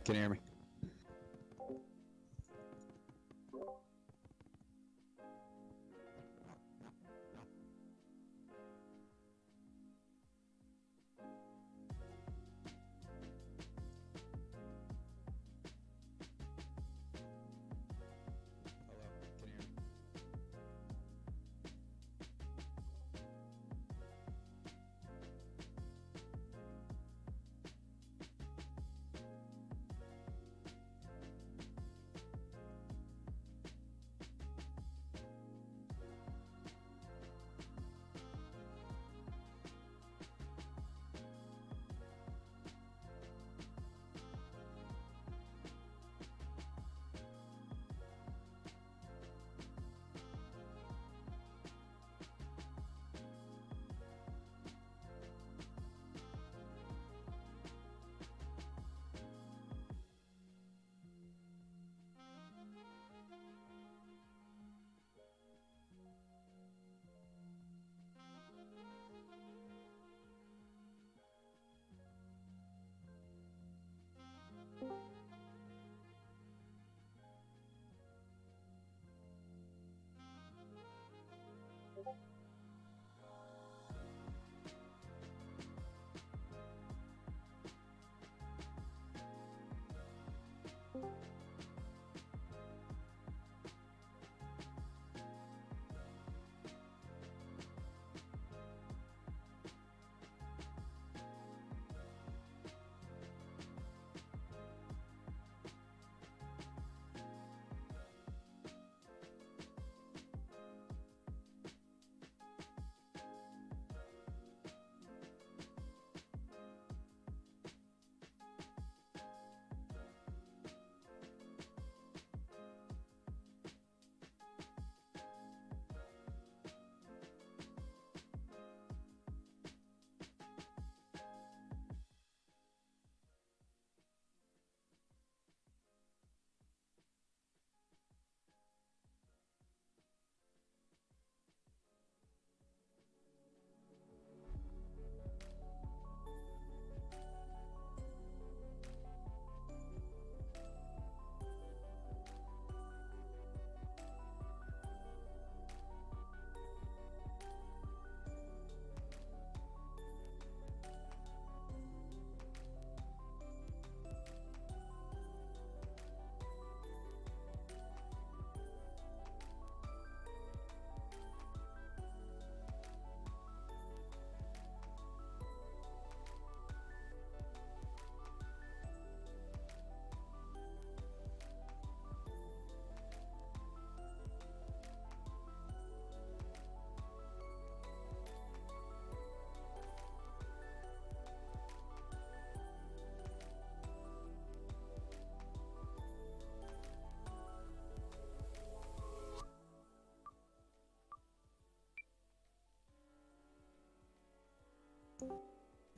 Can you hear me? Hello, can you hear me?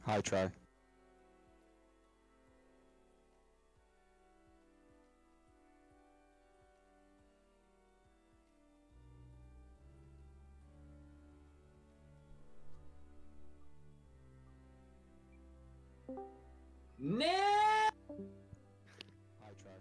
Hi, try. No! Hi, try.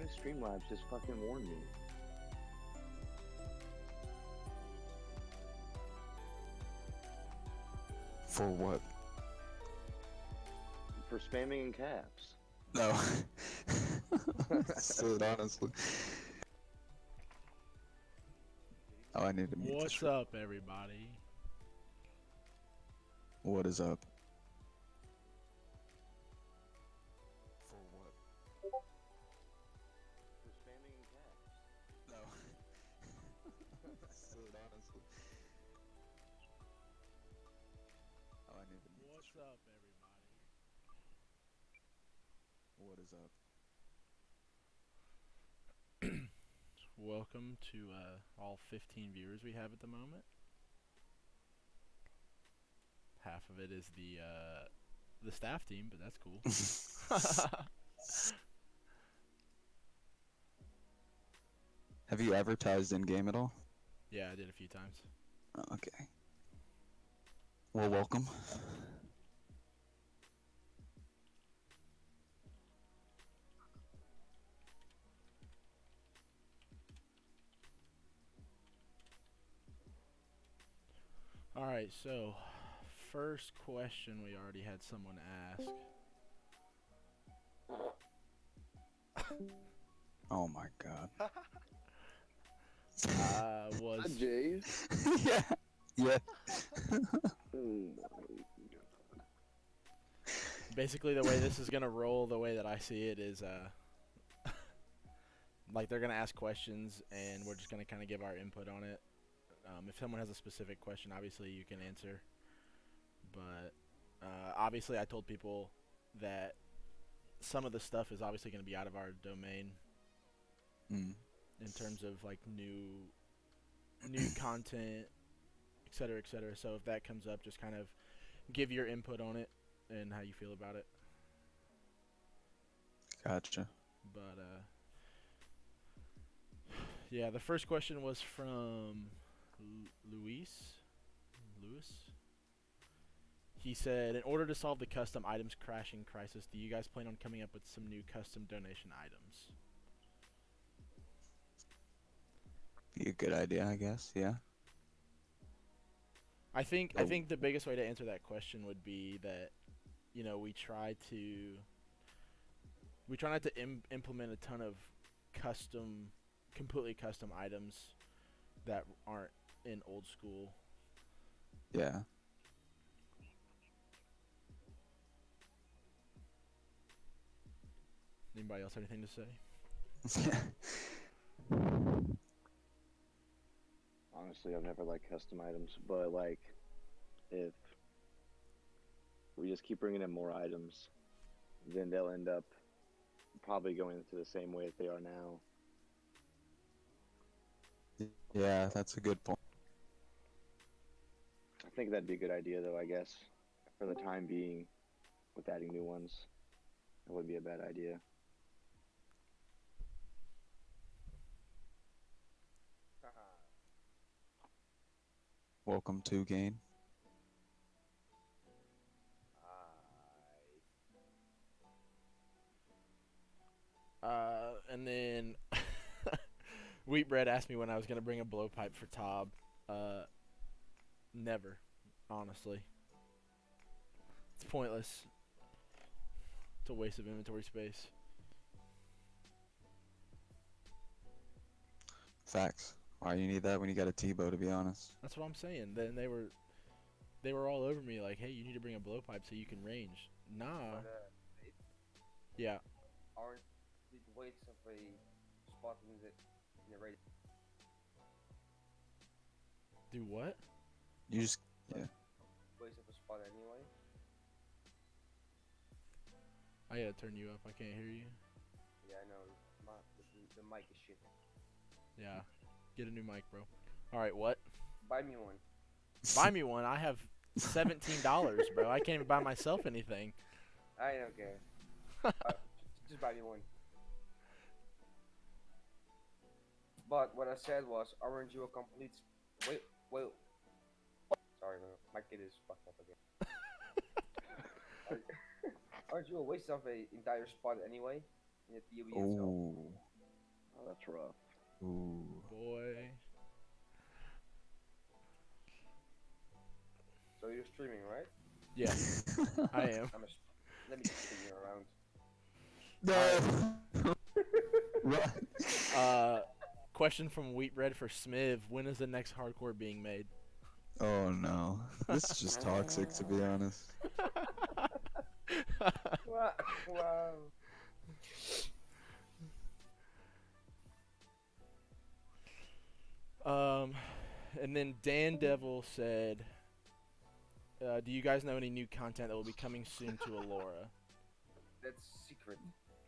does Streamlabs just fucking warn me? For what? For spamming in caps. No. Said honestly. Oh, I need to mute What's this. up, everybody? What is up? For what? For spamming in caps. No. Said honestly. Oh, I need to mute What's this. up, everybody? What is up? Welcome to all 15 viewers we have at the moment. Half of it is the staff team, but that's cool. Have you advertised in game at all? Yeah, I did a few times. Oh, okay. Well, welcome. Alright, so first question we already had someone ask. Oh my god. Was Jay? Yeah. Yeah. Oh my god. basically the way this is gonna roll, the way that I see it is like they're gonna ask questions and we're just gonna kind of give our input on it. If someone has a specific question, obviously you can answer. But obviously I told people that some of the stuff is obviously going to be out of our domain Mm. in terms of like new content, etc., etc. So if that comes up, just kind of give your input on it and how you feel about it. Gotcha. But yeah, the first question was from Luis. He said, in order to solve the custom items crashing crisis, do you guys plan on coming up with some new custom donation items? Be a good idea, I guess. Yeah. I think the biggest way to answer that question would be that, you know, we try not to implement a ton of completely custom items that aren't in old school. Yeah. Anybody else have anything to say? Honestly, I've never liked custom items, but like, if we just keep bringing in more items, then they'll end up probably going into the same way that they are now. Yeah, that's a good point. I think that'd be a good idea, though, I guess, for the time being, with adding new ones. That wouldn't be a bad idea. Welcome to Gain. And then Wheatbread asked me when I was gonna bring a blowpipe for Tob. Never, honestly. It's pointless. It's a waste of inventory space. Facts. Why you need that when you got a T-bow, to be honest? That's what I'm saying. Then they were all over me like, hey, you need to bring a blowpipe so you can range. Nah. Yeah. Aren't the weights of a spot in the raid? Do what? You just, yeah. Weights of a spot anyway. I gotta turn you up. I can't hear you. Yeah, I know. The mic is shit. Yeah. Get a new mic, bro. Alright, what? Buy me one. Buy me one. I have $17, bro. I can't even buy myself anything. I don't care. Just buy me one. But what I said was, aren't you a complete? Wait. Sorry, man. My kid is fucked up again. Aren't you a waste of a entire spot anyway in the PoE itself? Oh, Oh, that's rough. Ooh. Boy. So you're streaming, right? Yeah, I am. Let me just spin you around. No. Run. Question from Wheatbread for Smiv. When is the next hardcore being made? Oh no. This is just toxic, to be honest. Wow. Wow. And then Dan Devil said, do you guys know any new content that will be coming soon to Alora? That's secret.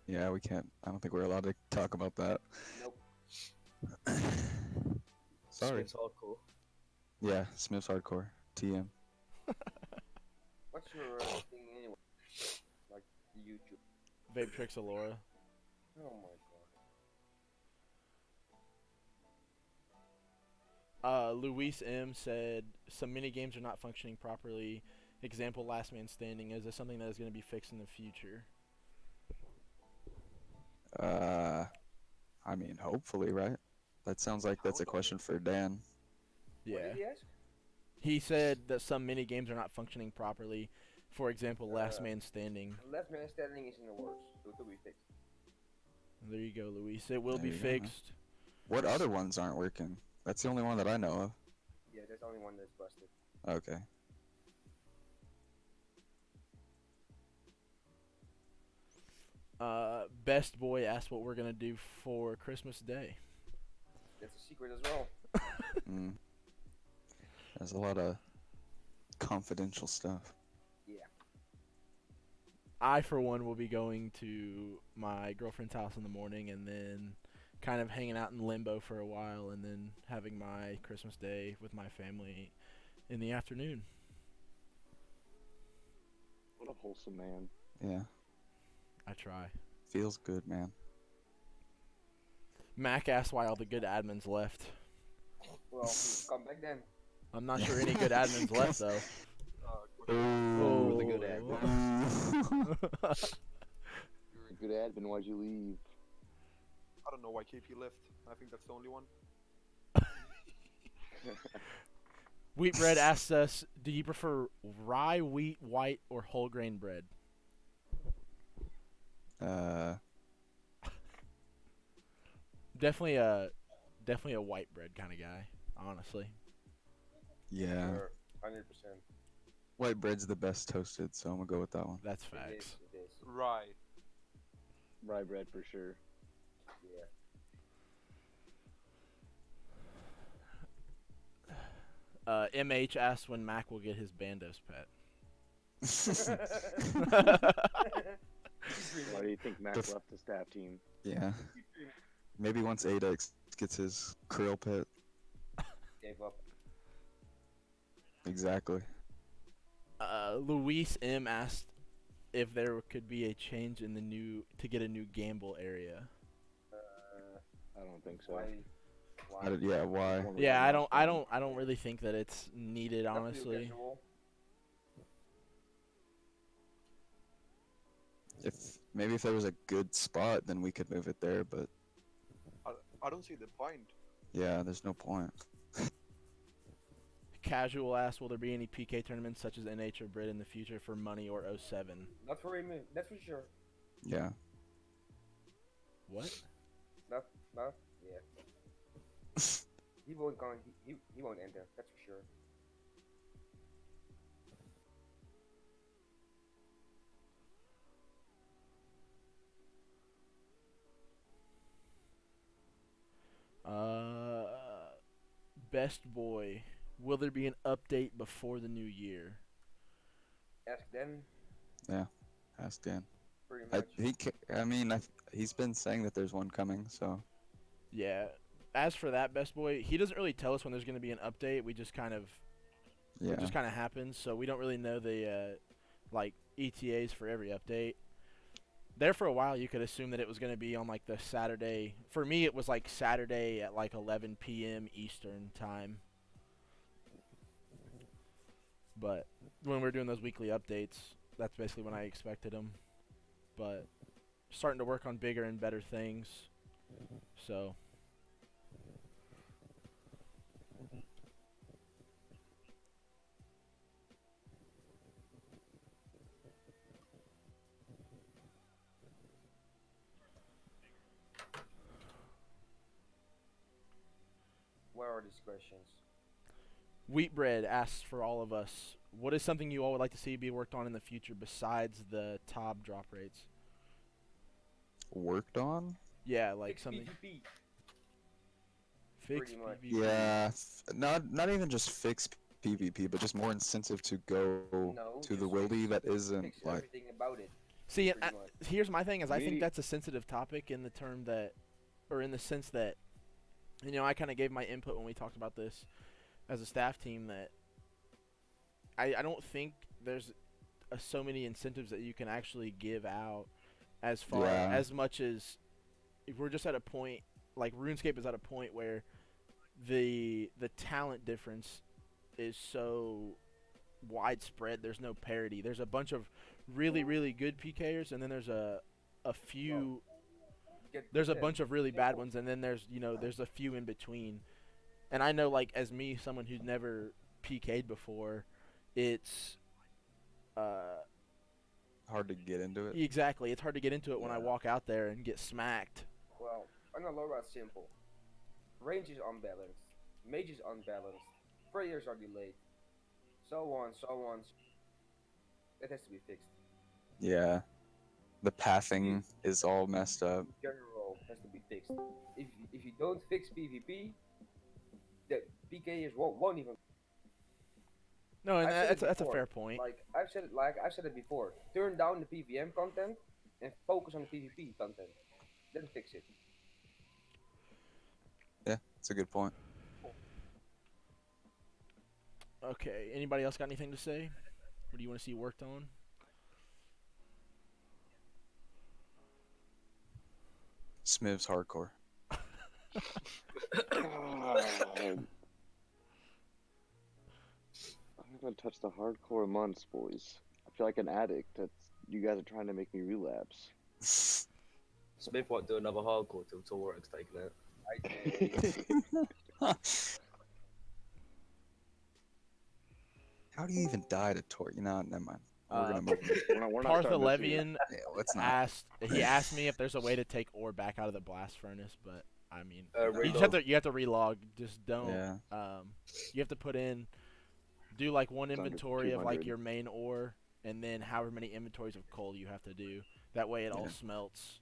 Yeah, we can't. I don't think we're allowed to talk about that. Nope. Sorry. Smith's hardcore. Yeah, Smith's Hardcore. TM. What's your thing anyway? Like YouTube. Vape Tricks Alora. Oh my Luis M said some mini games are not functioning properly. Example: Last Man Standing. Is this something that is going to be fixed in the future? I mean, hopefully, right? That sounds like that's a question for Dan. Yeah. What did he ask? He said that some mini games are not functioning properly. For example, Last Man Standing. Last Man Standing is in the works. It will be fixed. There you go, Luis. It will There be you go. fixed. What other ones aren't working? That's the only one that I know of. Yeah, that's the only one that's busted. Okay. Best Boy asked what we're gonna do for Christmas Day. That's a secret as well. Mm. There's a lot of confidential stuff. Yeah. I, for one, will be going to my girlfriend's house in the morning and then kind of hanging out in limbo for a while and then having my Christmas Day with my family in the afternoon. What a wholesome man. Yeah. I try. Feels good, man. Mac asked why all the good admins left. Well, come back then. I'm not sure any good admins left, though. You're the good Oh. admin. You're a good admin. Why'd you leave? I don't know why KP left. I think that's the only one. Wheatbread asks us, do you prefer rye, wheat, white, or whole grain bread? Definitely a white bread kind of guy, honestly. Yeah. Sure, 100%. White bread's the best toasted, so I'm gonna go with that one. That's It facts. is. It is. Rye. Rye bread for sure. Yeah. MH asks when Mac will get his Bandos pet. Why do you think Mac Def- left the staff team? Yeah. Maybe once Adex gets his krill pet. Gave up. Exactly. Luis M asked if there could be a change in to get a new gamble area. I don't think so. Why? Yeah, why? One Yeah, without I Mustang. don't really think that it's needed, Not too honestly. casual. Maybe if there was a good spot, then we could move it there, but I don't see the point. yeah, there's no point. Casual asks, will there be any PK tournaments such as NH or Brit in the future for money or 07? Not for him. That's for sure. Yeah. What? Not. Yeah. He won't go. He won't enter. That's for sure. Best Boy, will there be an update before the new year? Ask them. Yeah. Ask Dan. Pretty much. He's been saying that there's one coming, so Yeah. As for that, Best Boy, he doesn't really tell us when there's going to be an update. We just kind of yeah. it just kind of happens, so we don't really know the like ETAs for every update. There for a while, you could assume that it was going to be on like the Saturday. For me, it was like Saturday at like 11 p.m. Eastern time. But when we're doing those weekly updates, that's basically when I expected them. But starting to work on bigger and better things. So What are these questions? Wheatbread asks for all of us, what is something you all would like to see be worked on in the future besides the TOB drop rates? Worked on? Yeah, like Fix something PvP. fixed pretty much. PvP. Yeah, not even just fix PvP, but just more incentive to go No, to the just wildy that isn't Fix like. everything about it. See, Pretty much. here's my thing: is I think Me- that's a sensitive topic in the term that, or in the sense that, I kind of gave my input when we talked about this as a staff team that I don't think there's so many incentives that you can actually give out as far Yeah. as much as if we're just at a point like RuneScape is at a point where the talent difference is so widespread. There's no parity. There's a bunch of really good PKers, and then there's a few. There's a bunch of really bad ones, and then there's a few in between. And I know, like, as me, someone who's never PK'd before, it's Hard to get into it. exactly. It's hard to get into it when I Yeah. walk out there and get smacked. Well, on Alora it's simple. Range is unbalanced. Mage is unbalanced. Prayers are delayed. So on, so on. It has to be fixed. Yeah. The pathing is all messed up. General has to be fixed. If you don't fix PvP, the PKers won't even. No, and I've said it that's a before. fair point. I've said it before. Turn down the PVM content and focus on the PvP content. Then fix it. Yeah, it's a good point. Okay. Anybody else got anything to say? What do you want to see worked on? Smiv's hardcore. I haven't touched the hardcore months, boys. I feel like an addict. You guys are trying to make me relapse. Smith won't do another hardcore till Torwork's taken it. How do you even die to Tor? Never mind. We're gonna move on. We're not starting this here. Parthalevian Yeah, let's not. asked me if there's a way to take ore back out of the blast furnace, but I mean, you Relog. have to relog. Just don't. Yeah. You have to put in, do like one It's under inventory of like 200. your main ore, and then however many inventories of coal you have to do. That way it all Yeah. smelts,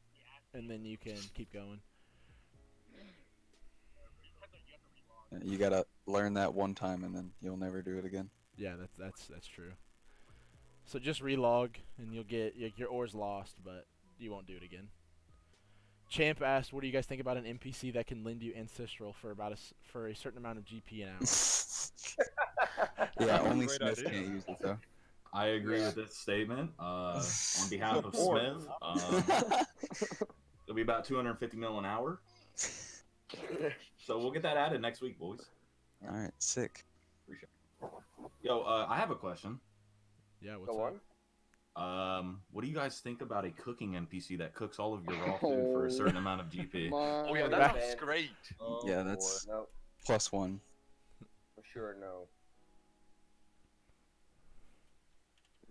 and then you can keep going. You gotta learn that one time, and then you'll never do it again. Yeah, that's true. So just relog, and you'll get your ore's lost, but you won't do it again. Champ asked, "What do you guys think about an NPC that can lend you ancestral for for a certain amount of GP an hour?" Yeah, only Great Smith idea. can't use it though. I agree with this statement. On behalf of Smith, it'll be about 250 mil an hour. So we'll get that added next week, boys. All right, sick. Yo, I have a question. Yeah, what's Go up? on. What do you guys think about a cooking NPC that cooks all of your raw food for a certain amount of GP? Oh yeah, Back- that's great. Yeah, that's No, +1. for sure no.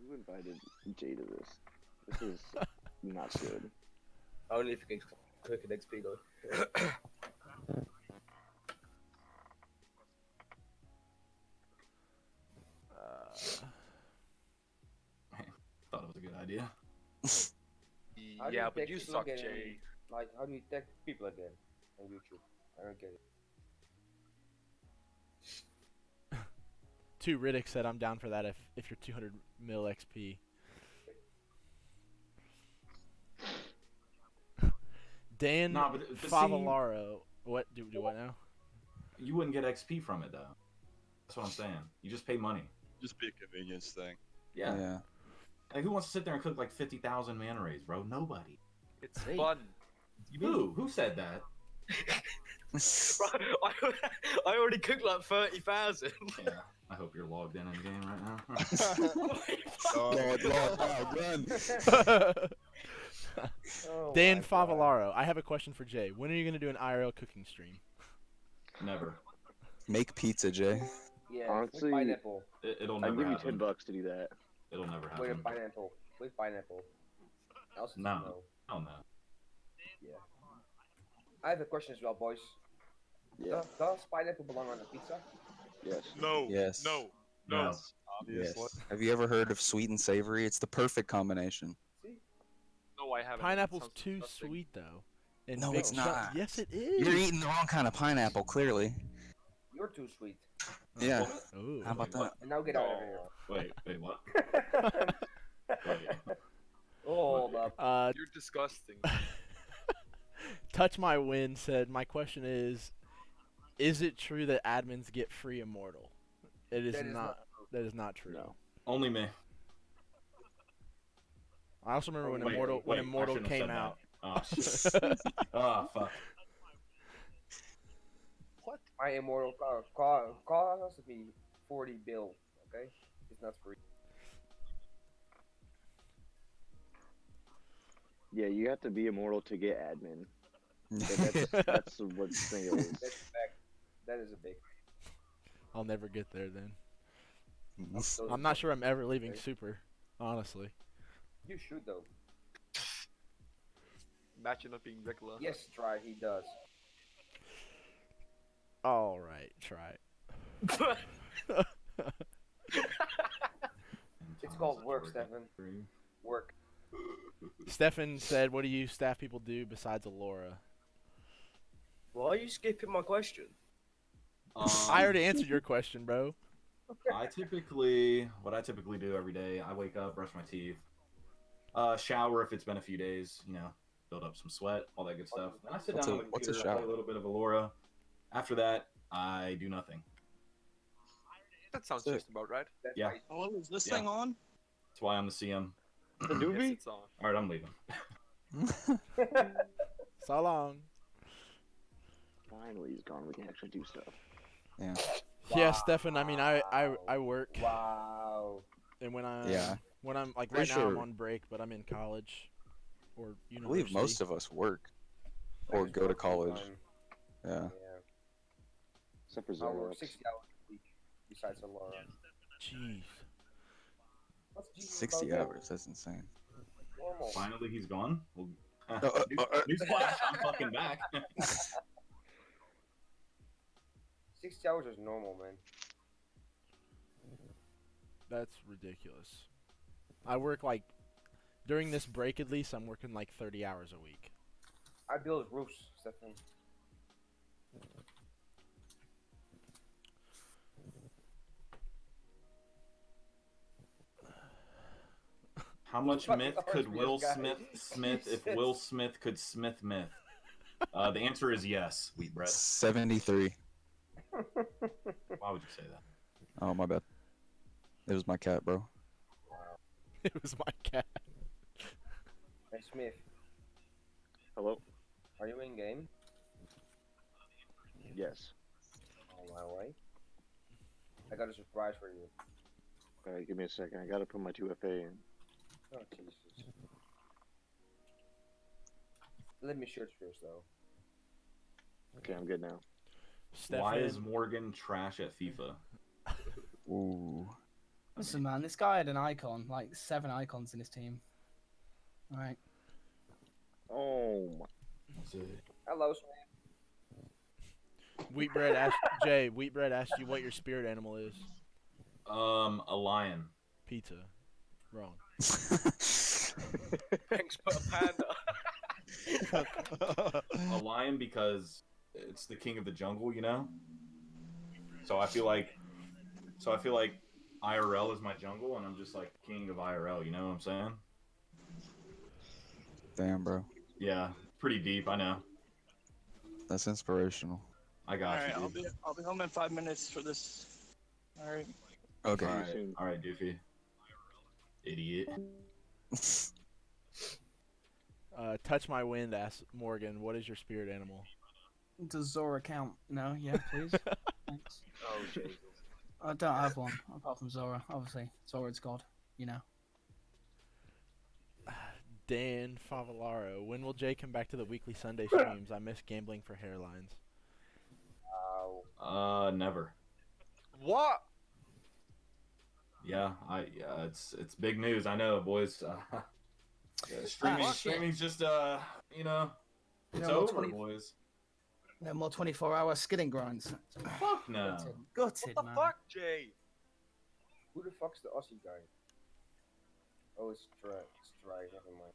Who invited Jay to this? This is not good. Only if you can cook an XP though. Thought it was a good idea. How do Yeah, you but tag you people suck, again? Jay. Like, how do you tag people again on YouTube? I don't get it. 2 Riddick said, "I'm down for that if you're 200 mil XP." Dan Nah, but see- Favalaro, what do what now? You wouldn't get XP from it though. That's what I'm saying. You just pay money. Just be a convenience thing. Yeah. Yeah. Like, who wants to sit there and cook like 50,000 mana rays, bro? Nobody. It's Hey. fun. Who? Who said that? I already cooked like 30,000. Yeah. I hope you're logged in the game right now. Lord, now, run. Oh Dan my God. Favalaro, I have a question for Jay. When are you gonna do an IRL cooking stream? Never. Make pizza, Jay. Yeah, Honestly, with pineapple. It'll I'll never give you happen. $10 to do that. It'll never With a happen. pineapple. With pineapple. Else it's No. no. Hell no. Yeah. I have a question as well, boys. Yeah. Does pineapple belong on a pizza? Yes. No. Yes. No. No. No. Obviously. Yes. Have you ever heard of sweet and savory? It's the perfect combination. See? No, I haven't. It Pineapple's sounds too disgusting. sweet though. And No, big it's chunk- not. Yes, it is. You're eating the wrong kind of pineapple, clearly. You're too sweet. Yeah. Ooh. How about Wait, that? And now get out of Wait, what? here. Wait. Hold up. You're disgusting. Touch My Win said, my question is it true that admins get free Immortal? It is That is not. That is not true. No. Only me. I also remember when Wait, Immortal wait, I Immortal shouldn't have came said out. that. Oh, fuck. My immortal cost me 40 bill. Okay, it's not free. Yeah, you have to be immortal to get admin. That's what the thing is. That's a fact. That is a big. I'll never get there then. Those I'm are not big. sure I'm ever leaving Okay. Super, honestly. You should though. Imagine not being regular. Yes, try. He does. All right, try it. It's called work, Stefan. Work. Stefan said, "What do you staff people do besides Alora?" Why are you skipping my question? I already answered your question, bro. What I typically do every day, I wake up, brush my teeth, shower if it's been a few days, build up some sweat, all that good stuff. Then I sit down on the what's a computer, I play shower? a little bit of Alora. After that, I do nothing. That sounds Sick. just about right. That's Yeah. right. Oh, is this Yeah. thing on? That's why I'm the CM. The Yes, doobie? it's on. All right, I'm leaving. So long. Finally, he's gone. We can actually do stuff. Yeah. Yeah, Stefan. I mean, I work, Wow. and when I'm Yeah. like Pretty right now I'm sure- on break, but I'm in college or I university. believe most of us work or That's go to work full college. time. Yeah. Yeah. Except for I work Xerox. 60 hours a week besides Alora. Jeez. What's Jesus 60 about that? hours. That's insane. Normal. Finally, he's gone. Well, uh, newsflash, I'm fucking back. 60 hours is normal, man. That's ridiculous. I work like during this break at least I'm working like 30 hours a week. I build roofs, Stefan. How much Fucking myth hard could for Will this guy. Smith if Jesus. Will Smith could Smith myth? The answer is yes, wheat bread. 73. Why would you say that? Oh, my bad. It was my cat, bro. It was my cat. Hey Smith, Hello? are you in game? Yes. On my way. I got a surprise for you. Alright, give me a second. I gotta put my 2FA in. Oh Jesus. Let me search first though. Okay, I'm good now. Stefan, Why is Morgan trash at FIFA? Ooh. Listen, man, this guy had an icon, like 7 icons in his team. Alright. Oh my. Hello, Smith. Wheatbread asked Wheatbread asked you what your spirit animal is. A lion. Pizza. Wrong. Thanks, but a panda. A lion because it's the king of the jungle, So I feel like IRL is my jungle, and I'm just like king of IRL. You know what I'm saying? Damn, bro. Yeah, pretty deep. I know. That's inspirational. I got Alright, you. Dude. I'll be home in 5 minutes for this. Alright. Okay. All you right, soon. all right, Doofy. Idiot. Touch My Wind asked Morgan, what is your spirit animal? Does Zora count? No, yeah, please. Thanks. Oh, Jesus. I don't have one, apart from Zora, obviously. Zora's God, Dan Favalaro. When will Jay come back to the weekly Sunday streams? I miss gambling for hairlines. Never. What? Yeah, it's big news. I know, boys. Yeah, streaming's just you know, it's No more over, 20 boys. No more 24-hour skidding grinds. Fuck no. Gutted, What the man. fuck, Jay? Who the fuck's the Aussie guy? Oh, it's Dry. Never mind.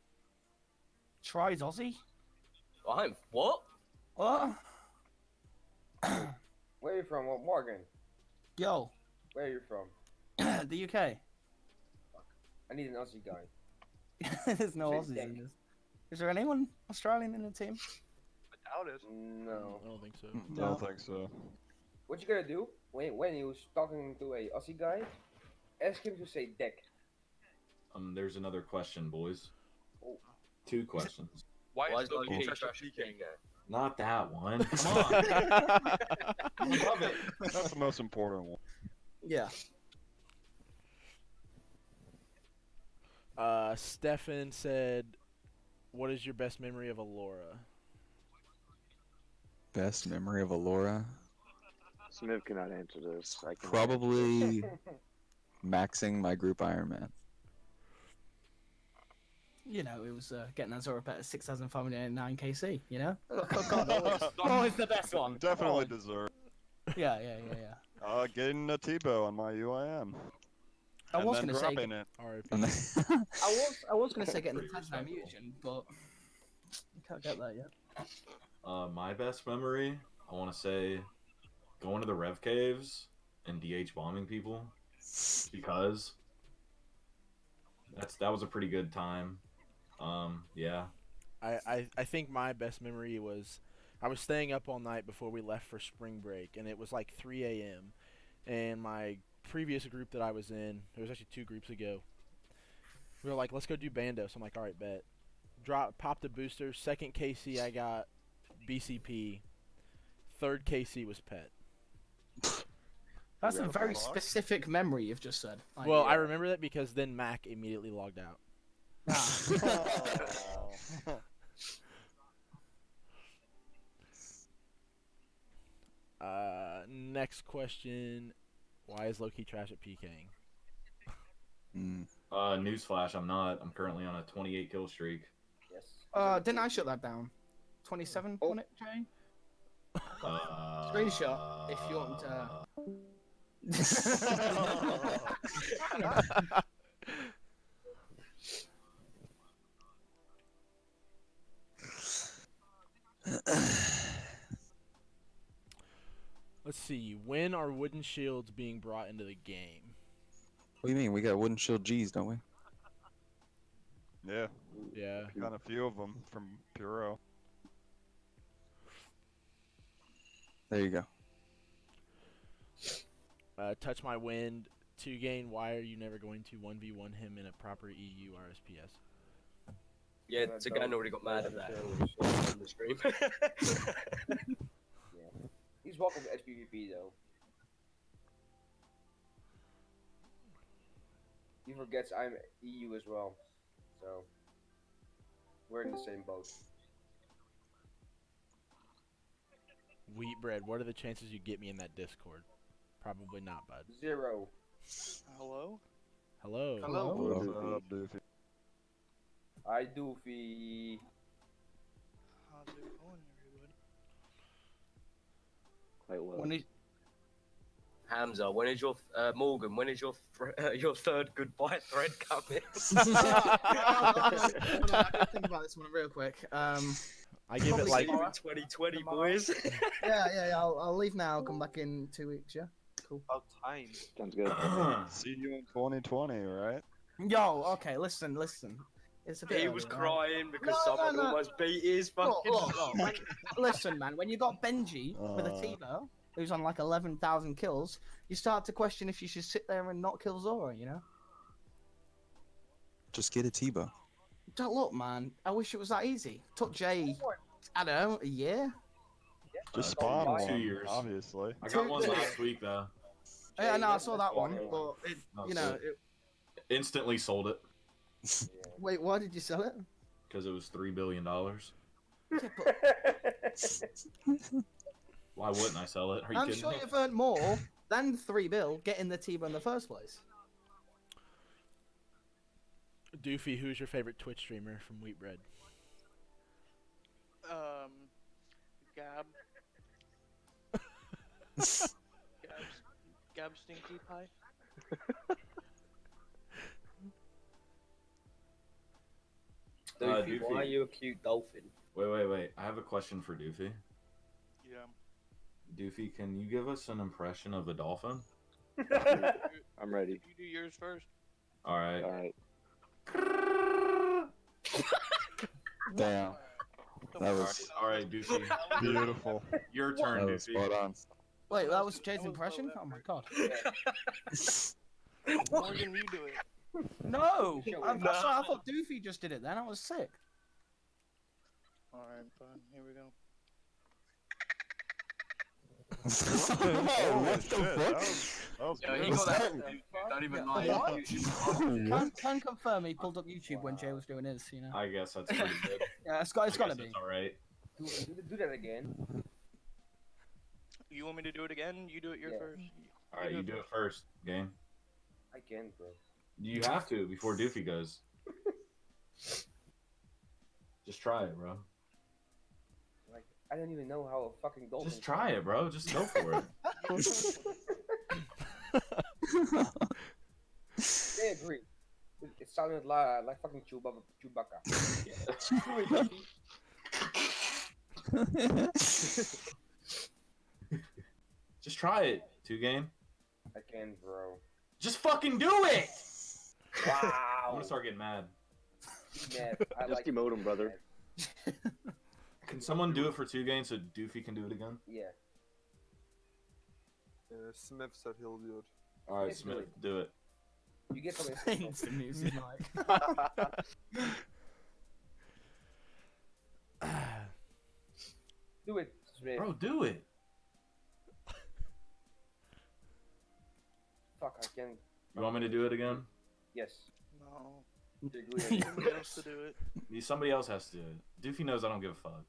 Tries Aussie? I'm what? What? Where are you from? What, Morgan? Yo, Where are you from? the UK. I need an Aussie guy. There's no Say Aussies Dick. in this. Is there anyone Australian in the team? I doubt it. No. I don't think so. I don't think so. What you gonna do when you was talking to a Aussie guy? Ask him to say dick. There's another question, boys. Oh. 2 questions. Why Why is is the Loki trash trash PK? PK? Not that one. Come on. I love it. That's the most important one. Yeah. Stefan said, "What is your best memory of Alora?" Best memory of Alora? Smith cannot answer this. I can Probably maxing my group Ironman. You know, it was getting that Zora pet at 6,509 KC, you know? God, always the best one. Definitely deserve. Yeah. Getting a Tebow on my UIM. I was and then gonna say, dropping it. R.I.P. And then I was gonna say getting the touchdown mutagen, but you can't get that yet. My best memory, I want to say, going to the Rev Caves and DH bombing people, because that was a pretty good time. Yeah. I think my best memory was I was staying up all night before we left for spring break, and it was like 3 a.m. And my previous group that I was in, there was actually 2 groups ago, we were like, let's go do Bando. So I'm like, all right, bet. Popped a booster. Second KC I got BCP. Third KC was Pet. That's a Yeah, very fuck. specific memory you've just said. Like, Well, I remember that because then Mac immediately logged out. Next question. Why is Loki trash at PKing? Newsflash, I'm not. I'm currently on a 28 kill streak. Yes. Didn't I shut that down? 27 on it, Jay? Screenshot if you want Let's see. When are wooden shields being brought into the game? what do you mean? We got wooden shield G's, don't we? Yeah, Yeah. got a few of them from Puro. There you go. Touch my wind. 2 gain. Why are you never going to 1v1 him in a proper EU RSPS? Yeah, Sagan already got mad at that on the stream. Yeah. He's welcome to HPVP though. He forgets I'm EU as well, so we're in the same boat. Wheat bread. What are the chances you get me in that Discord? Probably not, bud. 0. Hello? Hello. Hello? What's up, Doofy? I doofy. How's it going, everybody? Quite well. When Hamza, when is your Morgan? When is your your 3rd goodbye thread coming? Hold on, I gotta think about this one real quick. I give it Probably like tomorrow. 2020, boys. Yeah. I'll leave now. I'll come back in 2 weeks. Yeah. Cool. About time. Sounds good. See you in 2020, right? Yo. Okay. Listen. It's a bit. He early, was right? crying because No, someone no. almost beat his fucking. Look, listen, man. When you got Benji with a Tivo who's on like 11,000 kills, you start to question if you should sit there and not kill Zora. You know. Just get a Tebow. Don't look, man. I wish it was that easy. Took Jay, I don't know, a year. Just spawn 2 one, years. obviously. I got one last week though. Yeah, no, I saw that That's one, fine. but it, No, you know, Instantly sold it. wait, why did you sell it? because it was $3 billion. Yeah, but Why wouldn't I sell it? Are you I'm kidding sure me? you've earned more than $3 bill getting the T-Bone in the first place. Doofy, who's your favorite Twitch streamer from Wheatbread? Gab. Gab Stinky Pie. Doofy, why are Doofy. you a cute dolphin? Wait. I have a question for Doofy. Yeah. Doofy, can you give us an impression of a dolphin? I'm ready. You do yours first. All right. All right. Damn. That was All right, Doofy. beautiful. Your turn, That was Doofy. spot on. Wait, that was Jay's impression? Oh my god. Morgan, you do it. No! I'm sorry, I thought Doofy just did it then. I was sick. Alright, fine. Here we go. Oh, what the fuck? That was Yo, he good. got that. Don't even lie. Can confirm he pulled up YouTube when Jay was doing his, you know. I guess that's pretty good. Yeah, it's got to be. It's all right. Do that again. You want me to do it again? You do it Yeah. first. All right, you do it first, game. I can, bro. You have to before Doofy goes. Just try it, bro. Like, I don't even know how a fucking dolphin. Just try it, bro. Just go for it. They agree. It sounded like fucking Chewbacca. Just try it, 2-game. I can, bro. Just fucking do it! I'm Wow. gonna start getting mad. Man, I Just like emote him, brother. Can someone do it for 2-game so Doofy can do it again? Yeah. Smith said he'll do it. All right, Let's do Smith, it. do it. You get some Instant music, like. Do it, Smith. Bro, do it. Fuck, I can. You want me to do it again? Yes. No. Agree. Somebody else to do it. Somebody else has to do it. Doofy knows I don't give a fuck.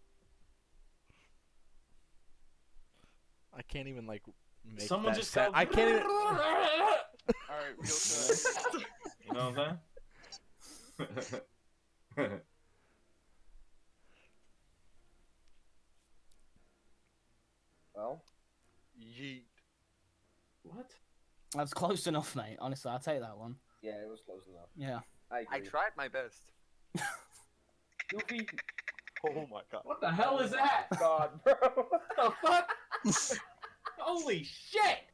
I can't even like make Someone that just sound. tell- I can't even. Alright, real talk. You know what I'm saying? Well, Yeet. What? That's close enough, mate. Honestly, I'll take that one. yeah, it was close enough. Yeah. I I agree. tried my best. Goofy. Oh my god. What the hell is that? God, bro. What the fuck? Holy shit!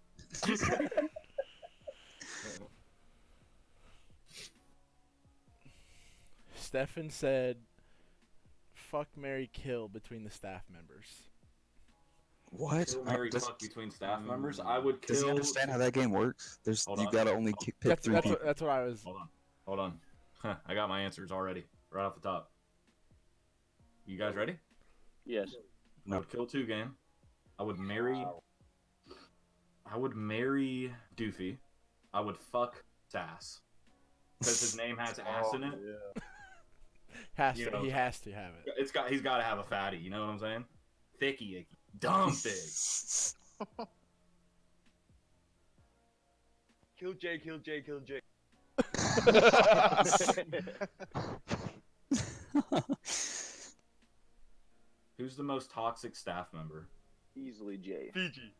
Stefan said, "Fuck, marry, kill" between the staff members. What? Kill, marry, fuck between staff members. I would kill. Does he understand how that game works? There's Hold you on. gotta only pick That's three people. that's what I was. Hold on. I got my answers already, right off the top. You guys ready? Yes. I would kill 2-game. I would marry. Wow. I would marry Doofy. I would fuck Sass because his name has ass in it. Yeah. You know. He has to have it. He's got to have a fatty. You know what I'm saying? Thicky, icky, dumb thick. Kill Jay, kill Jay, kill Jay. Who's the most toxic staff member? Easily Jay. Fiji.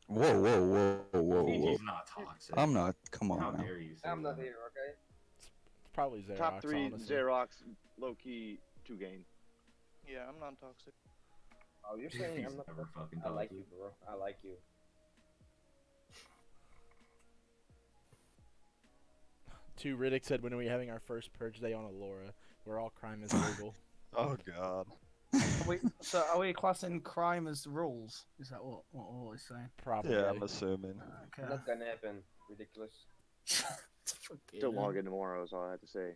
Whoa. He's not toxic. I'm not. Come How on now. dare you say I'm not that? here, okay? It's probably Xerox. Top 3 honestly. Xerox, low key, 2-game. Yeah, I'm not toxic. Oh, you're saying He's I'm not. never fucking I like toxic. you, bro. I like you. Two Riddick said, "When are we having our first purge day on Alora, where all crime is legal?" Oh god. Are we classing crime as rules? Is that what he's saying? Probably. Yeah, I'm assuming. Okay. Not gonna happen. Ridiculous. Still logging tomorrow is all I have to say.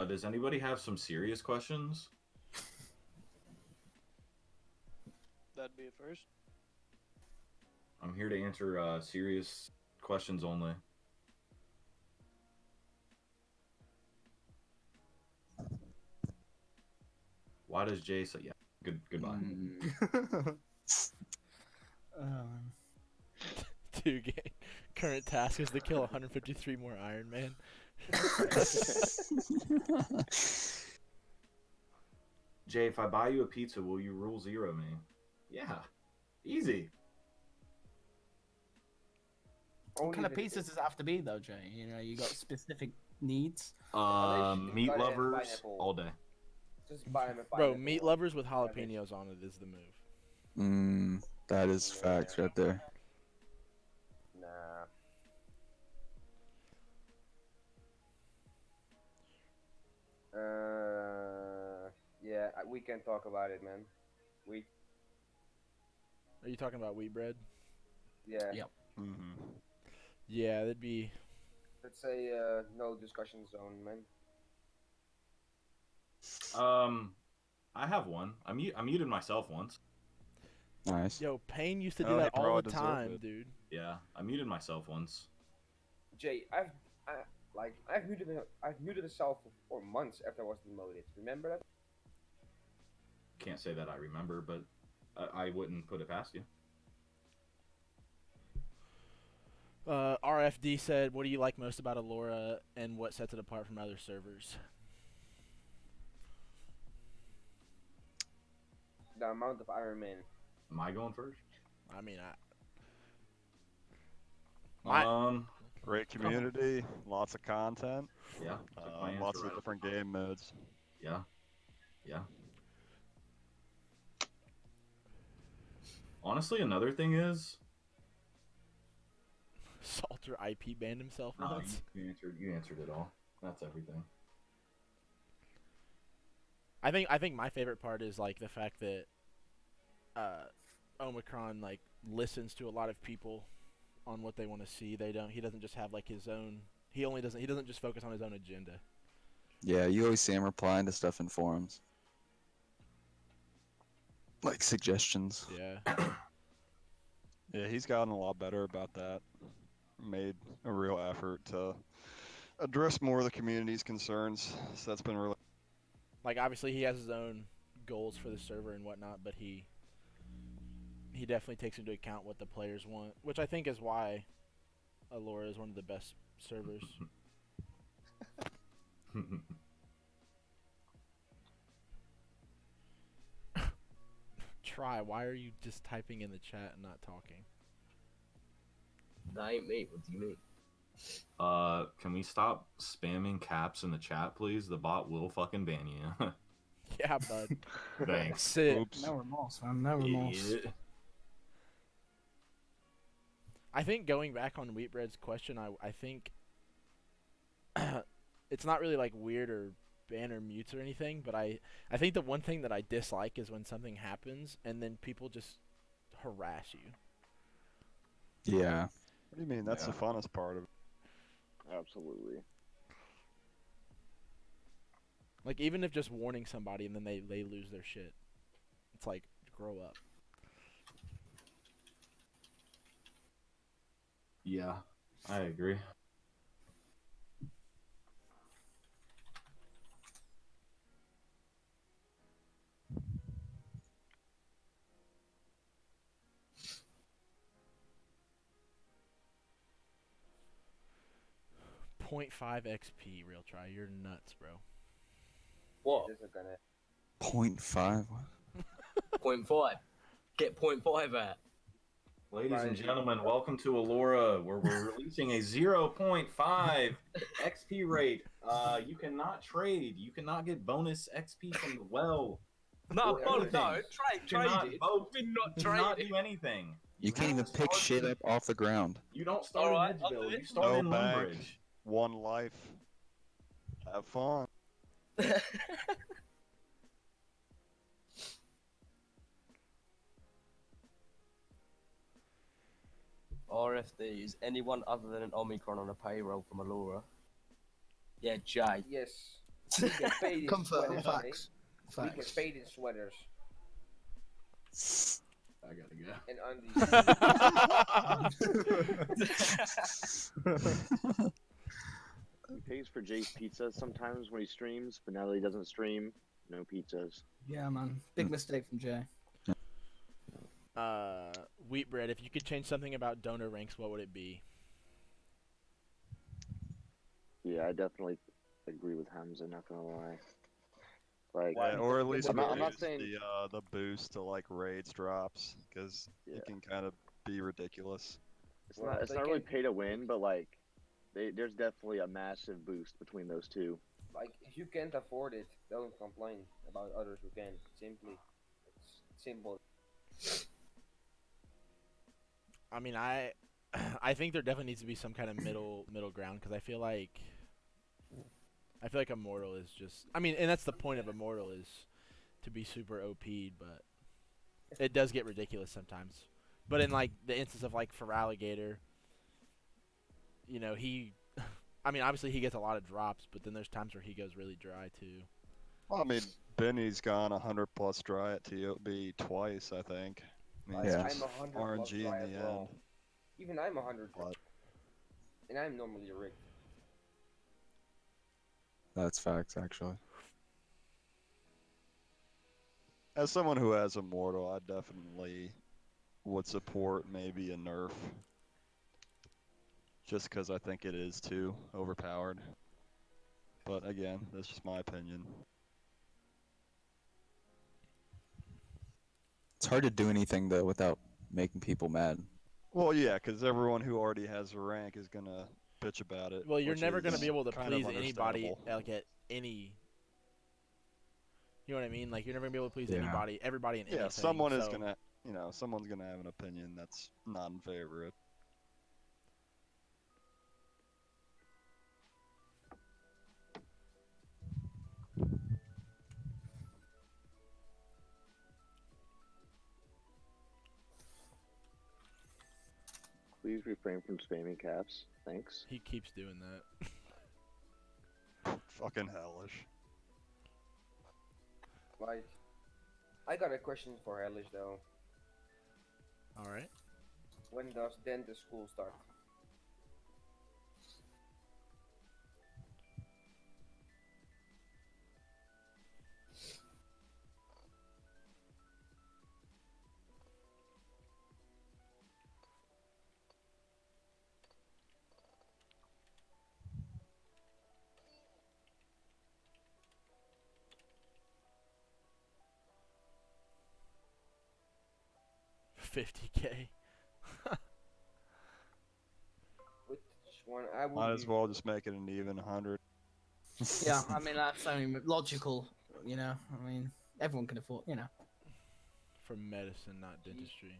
Does anybody have some serious questions? That'd be it first. I'm here to answer serious questions only. Why does Jay say? Yeah. Goodbye. Dude, current task is to kill 153 more Iron Man. Jay, if I buy you a pizza, will you rule 0 me? Yeah. Easy. What kind of pizzas does it have to be, though, Jay? You know, you got specific needs. Meat Butter and lovers pineapple. all day. Just buy him a Bro, pineapple meat one. lovers with jalapenos on it is the move. That is facts right there. Nah. Yeah, we can talk about it, man. Are you talking about wheat bread? Yeah. Yep. Yeah, that'd be. Let's say no discussion zone, man. I have one. I muted myself once. Nice. Yo, Payne used to do Oh, that he all probably the deserved time, it. dude. Yeah, I muted myself once. Jay, I've muted myself for months after I was demoted. Remember that? Can't say that I remember, but I wouldn't put it past you. RFD said, "What do you like most about Alora, and what sets it apart from other servers?" The amount of Iron Man. Am I going first? I mean, Great community, lots of content, Yeah. took my lots answer of right different off the top. game modes. Yeah. Yeah. Honestly, another thing is. Salter IP banned himself No, once. you answered it all. That's everything. I think my favorite part is like the fact that Omicron like listens to a lot of people on what they want to see. He doesn't just have like his own. He doesn't just focus on his own agenda. Yeah, you always see him replying to stuff in forums. Like suggestions. Yeah. Yeah, he's gotten a lot better about that. Made a real effort to address more of the community's concerns. So that's been really. Like obviously he has his own goals for the server and whatnot, but he definitely takes into account what the players want, which I think is why Alora is one of the best servers. Try. Why are you just typing in the chat and not talking? That ain't me. What do you mean? Can we stop spamming caps in the chat, please? The bot will fucking ban you. Yeah, bud. Thanks. Sit. Oops. No remorse, man. No remorse. Yeah. I think going back on Wheatbread's question, I think it's not really like weird or ban or mutes or anything, but I think the one thing that I dislike is when something happens and then people just harass you. Yeah. What do you mean? That's the funnest part of it. Absolutely. Like even if just warning somebody and then they lose their shit. It's like, grow up. Yeah, I agree. .5 XP, real try. You're nuts, bro. What? This is gonna. 0.5? 0.5. Get 0.5 at. Ladies and gentlemen, welcome to Alora, where we're releasing a 0.5 XP rate. You cannot trade. You cannot get bonus XP from the well. No, or anything. no, Cannot trade it. vote. We're not Cannot trading. do anything. You can't have even to pick start shit in- up off the ground. You don't start Alright, in I'll do Edgeville. it. You start No in bank, Lumbridge. one life. Have fun. RFD, is anyone other than an Omicron on a payroll from Alora? Yeah, Jay. Yes. We get paid in Comfort and sweaters, okay? facts. We get Facts. paid in sweaters I gotta go. and undies. He pays for Jay's pizza sometimes when he streams, but now that he doesn't stream, no pizzas. Yeah, man. Big mistake from Jay. Wheat bread. If you could change something about donor ranks, what would it be? Yeah, I definitely agree with Hamza. Not gonna lie. Like, Yeah, or at least I'm not reduce saying the boost to like raids drops because Yeah. it can kind of be ridiculous. it's Well, not. It's they not really can- pay to win, but like, there's definitely a massive boost between those two. Like, if you can't afford it, don't complain about others who can. Simply, it's simple. I mean, I think there definitely needs to be some kind of middle ground because I feel like Immortal is just. I mean, and that's the point of Immortal is to be super OP'd, but it does get ridiculous sometimes. But in like the instance of like for Alligator, you know, I mean, obviously he gets a lot of drops, but then there's times where he goes really dry too. Well, I mean, Benny's gone 100+ dry at TOB twice, I think. I mean, it's Yeah. just I'm 100 plus RNG dry in as the well. end. Even I'm 100, But and I'm normally rigged. That's facts, actually. as someone who has Immortal, I definitely would support maybe a nerf. Just because I think it is too overpowered. But again, that's just my opinion. It's hard to do anything though without making people mad. Well, yeah, because everyone who already has a rank is gonna bitch about it. Well, you're which never gonna is be able to kind of please anybody understandable. like at any. You know what I mean? Like you're never gonna be able to please Yeah. anybody, everybody, and anything. Yeah, someone is so- gonna, someone's gonna have an opinion that's not in favor of it. Please refrain from spamming caps. Thanks. He keeps doing that. Fucking hellish. Like, I got a question for Hellish though. All right. When does dentist school start? $50K. Which one? I would. Might as be- well just make it an even 100. Yeah, I mean that's only logical. You know, I mean everyone can afford. You know. For medicine, not dentistry.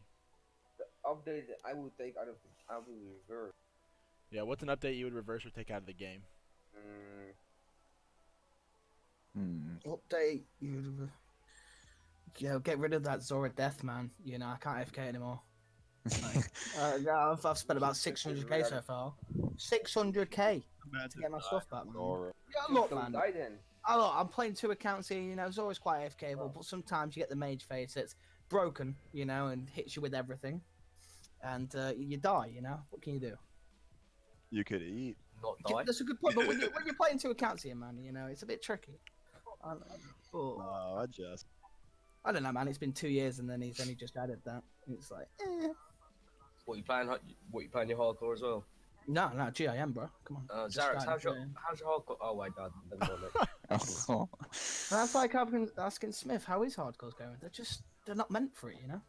The update that I would take out of I would reverse. Yeah, what's an update you would reverse or take out of the game? Update. Get rid of that Zora death, man. You know, I can't AFK anymore. Like, I've spent about 600k so far. 600k to get my stuff back, man. Yeah, look, Don't man. die then. I'm playing 2 accounts here. You know, Zora's quite AFKable, but sometimes you get the mage face that's broken, you know, and hits you with everything, and you die. You know, what can you do? You could eat. Not die. That's a good point. But when you're playing 2 accounts here, man, you know, it's a bit tricky. But, No, I don't know, man. It's been 2 years, and then he's only just added that. It's like, What you playing? What you playing your hardcore as well? no, GIM, bro. Come on. Just Zarex, started how's your playing. hardcore? Oh my god, never mind, mate. Oh. That's like asking Smith how his hardcore's going. They're not meant for it, you know.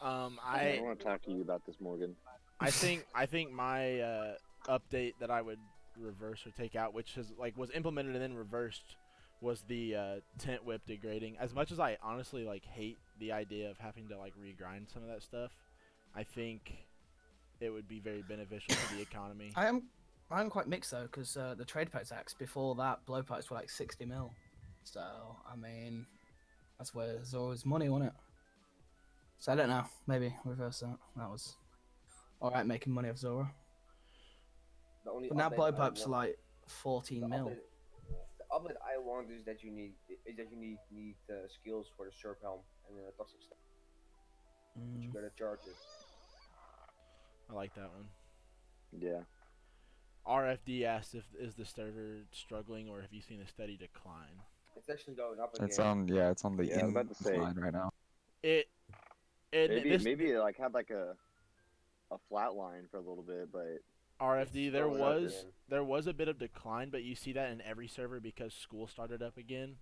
I want to talk to you about this, Morgan. I think my update that I would reverse or take out, which was implemented and then reversed, was the tent whip degrading. As much as I honestly hate the idea of having to regrind some of that stuff, I think it would be very beneficial to the economy. I'm quite mixed though, because the trade packs axe before that blow packs were like 60 mil. So I mean, that's where there's always money on it. So I don't know. Maybe reverse that. That was alright making money off Zora. The only But now update blow I pipes are want- like 14 The mil. update I want is that you need skills for the Serp helm and the toxic stuff. You Mm. gotta charge it. I like that one. Yeah. RFD asked if is the server struggling or have you seen a steady decline? It's actually going up again. It's on it's on the Yeah, I was about to say incline right now. It maybe it like had like a flat line for a little bit, but RFD It's there going up was again. a bit of decline, but you see that in every server because school started up again,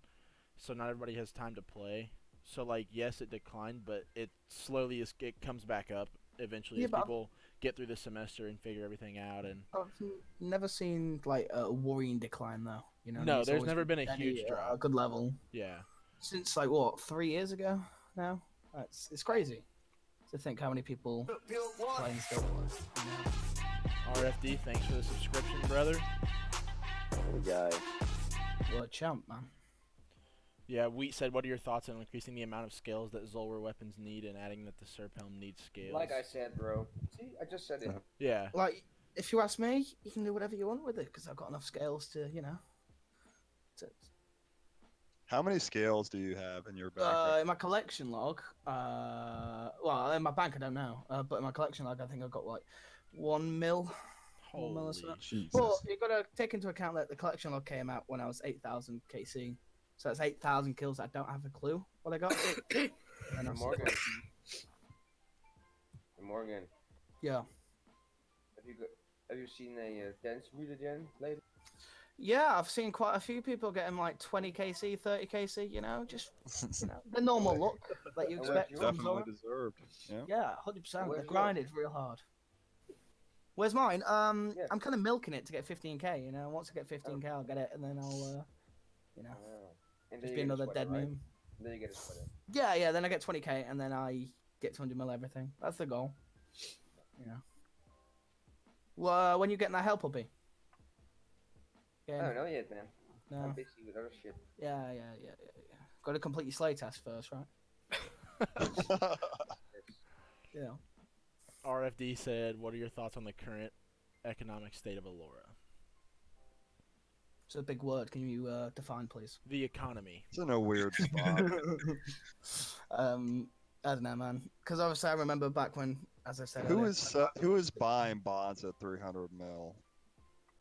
so not everybody has time to play. So like yes, it declined, but it slowly it comes back up eventually Yeah, as but people get through the semester and figure everything out. And I've never seen like a worrying decline though. You know, what I mean? no, It's there's always never been a steady huge at a drop. good level Yeah. since like what 3 years ago now. It's crazy to think how many people playing still. RFD, thanks for the subscription, brother. the guy. What a champ, man. Yeah, Wheat said, what are your thoughts on increasing the amount of scales that Zolwer weapons need and adding that the Serp helm needs scales? Like I said, bro. See, I just said it. Yeah. Like, if you ask me, you can do whatever you want with it because I've got enough scales to, you know. How many scales do you have in your bank? In my collection log, well, in my bank I don't know, but in my collection log I think I've got like 1 mil. 1 mil or so. Jesus. Well, you've got to take into account that the collection log came out when I was 8,000 KC, so that's 8,000 kills. I don't have a clue what I got. And I'm Morgan. Morgan. Yeah. Have you seen a dance mutagen lately? Yeah, I've seen quite a few people getting like 20 KC, 30 KC. You know, just the normal look that you expect. From Definitely Zora. deserved. Yeah. Yeah, 100%. Where's They grinded real hard. Where's mine? Yeah. I'm kind of milking it to get 15k. You know, once I get 15k, I'll get it, and then I'll, you know, And then just you be get a another sweater, dead right? meme. Then you get a sweater. Yeah. Then I get 20k, and then I get 200 mil everything. That's the goal. Yeah. Well, when you getting that help, puppy? I don't know yet, man. No. I'm busy with other shit. Yeah. Got to complete your slay test first, right? Yeah. RFD said, what are your thoughts on the current economic state of Alora? It's a big word. Can you define, please? The economy. It's in a weird spot. I don't know, man. Because obviously, I remember back when, as I said, who is buying bonds at 300 mil?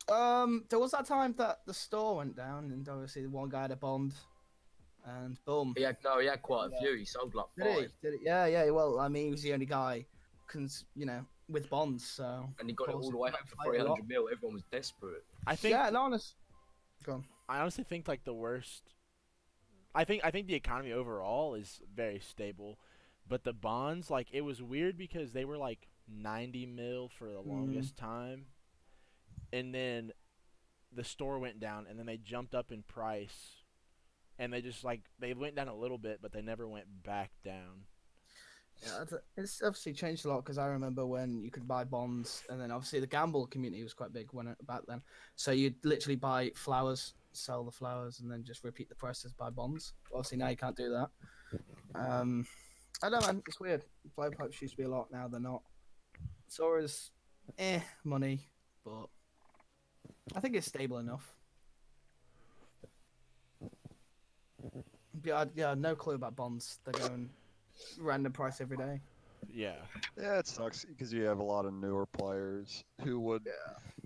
there was that time that the store went down, and obviously one guy had a bond, and boom. He had quite a few. He sold like 5. Did he? Yeah. Well, I mean, he was the only guy, with bonds. So. And he got it all the way up for 300 mil. Everyone was desperate. I think. Yeah, no, honest. Go on. I honestly think like the worst. I think the economy overall is very stable, but the bonds, like, it was weird because they were like 90 mil for the longest time, and then the store went down, and then they jumped up in price, and they just they went down a little bit, but they never went back down. Yeah, it's obviously changed a lot because I remember when you could buy bonds, and then obviously the gamble community was quite big back then. So you'd literally buy flowers, sell the flowers, and then just repeat the process, buy bonds. Obviously now you can't do that. I don't know, man. It's weird. Blowpipes used to be a lot. Now they're not. Sora's, money, but I think it's stable enough. Yeah, no clue about bonds. They're going random price every day. Yeah. Yeah, it sucks because you have a lot of newer players who would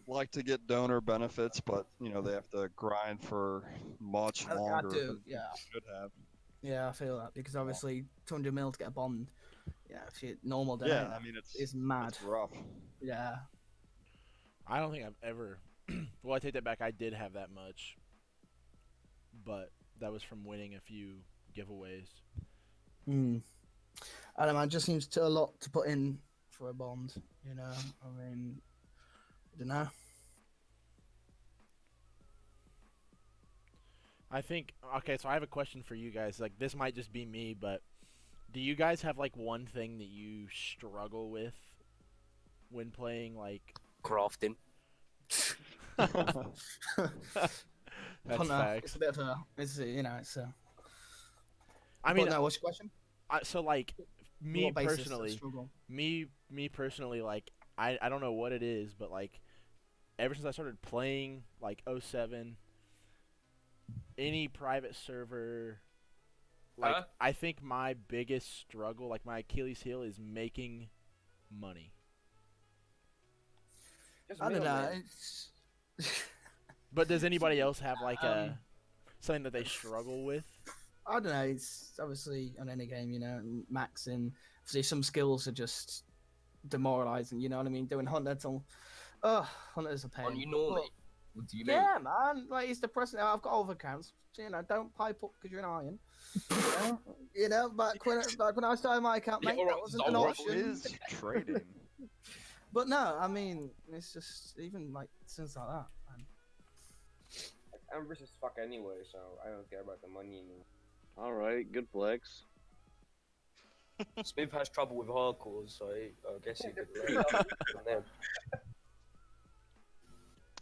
like to get donor benefits, but they have to grind for much longer than they should have. Yeah, I feel that because obviously 200 mil to get a bond. Yeah, if you normal day. Yeah, I mean it's mad. It's rough. Yeah. I don't think I've ever. Well, I take that back. I did have that much, but that was from winning a few giveaways. I don't know. It just seems a lot to put in for a bond. I mean, I don't know. I think, okay, so I have a question for you guys. Like, this might just be me, but do you guys have, like, one thing that you struggle with when playing, like... Crafting. That's facts. It's a bit of a... It's a... I mean... no, what's your question? So, like, me personally... struggle? Me personally, like, I don't know what it is, but, like, ever since I started playing like 07, any private server, like I think my biggest struggle, like my Achilles heel, is making money. Just I don't know. middleman. But does anybody else have like something that they struggle with? I don't know. It's obviously on any game, you know, maxing. See, some skills are just demoralizing. You know what I mean? Doing hunters on, hunters are pain. On you normally. What do you mean? Yeah, man. Like it's depressing. I've got other accounts. So, you know, don't pipe up because you're an iron. You know, back when I started my account, mate, that wasn't an option. Is trading. But no, I mean, it's just even like things like that. Man. I'm rich as fuck anyway, so I don't care about the money anymore. All right, good flex. Smith has trouble with hardcores, so I guess he could learn from them.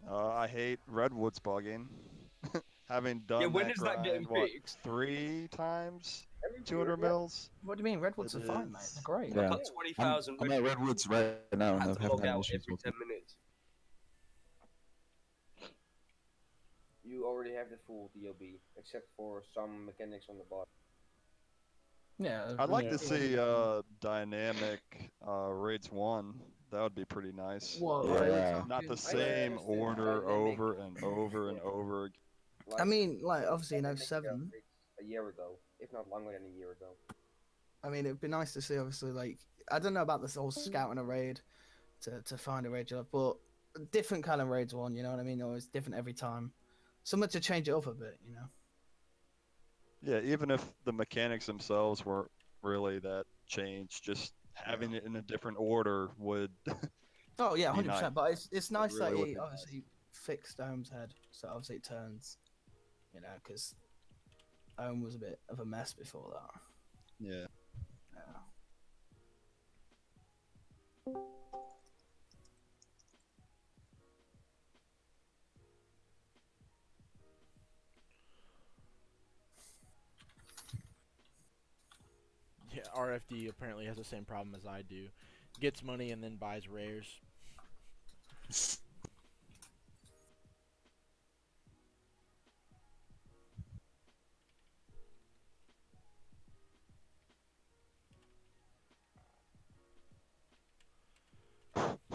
I hate Redwood's bugging. Having done Yeah, when is that grind, getting what, fixed? 3 times? 200 mils? What do you mean? Redwoods are fine, mate. They're great. Yeah. I've got 20,000 I'm at Redwoods right now, and I I have to haven't log had out issues every with 10 it. minutes. You already have the full DOB, except for some mechanics on the bottom. Yeah. I'd like to see dynamic raids 1. That would be pretty nice. What, Yeah. Not the same order over and over and over. Like, I mean, like obviously in dynamic 07. a year ago, if not longer than a year ago. I mean, it'd be nice to see. Obviously, like I don't know about this whole scouting a raid to find a raid you love, but different kind of raids one. You know what I mean? Always different every time. Something to change it up a bit. You know. Yeah, even if the mechanics themselves weren't really that changed, just having it in a different order would. Oh yeah, be 100%. nice. But it's nice really that would he be obviously fixed Ohm's head, so obviously it turns. You know, because Ohm was a bit of a mess before that. Yeah. Yeah. Yeah, RFD apparently has the same problem as I do. Gets money and then buys rares.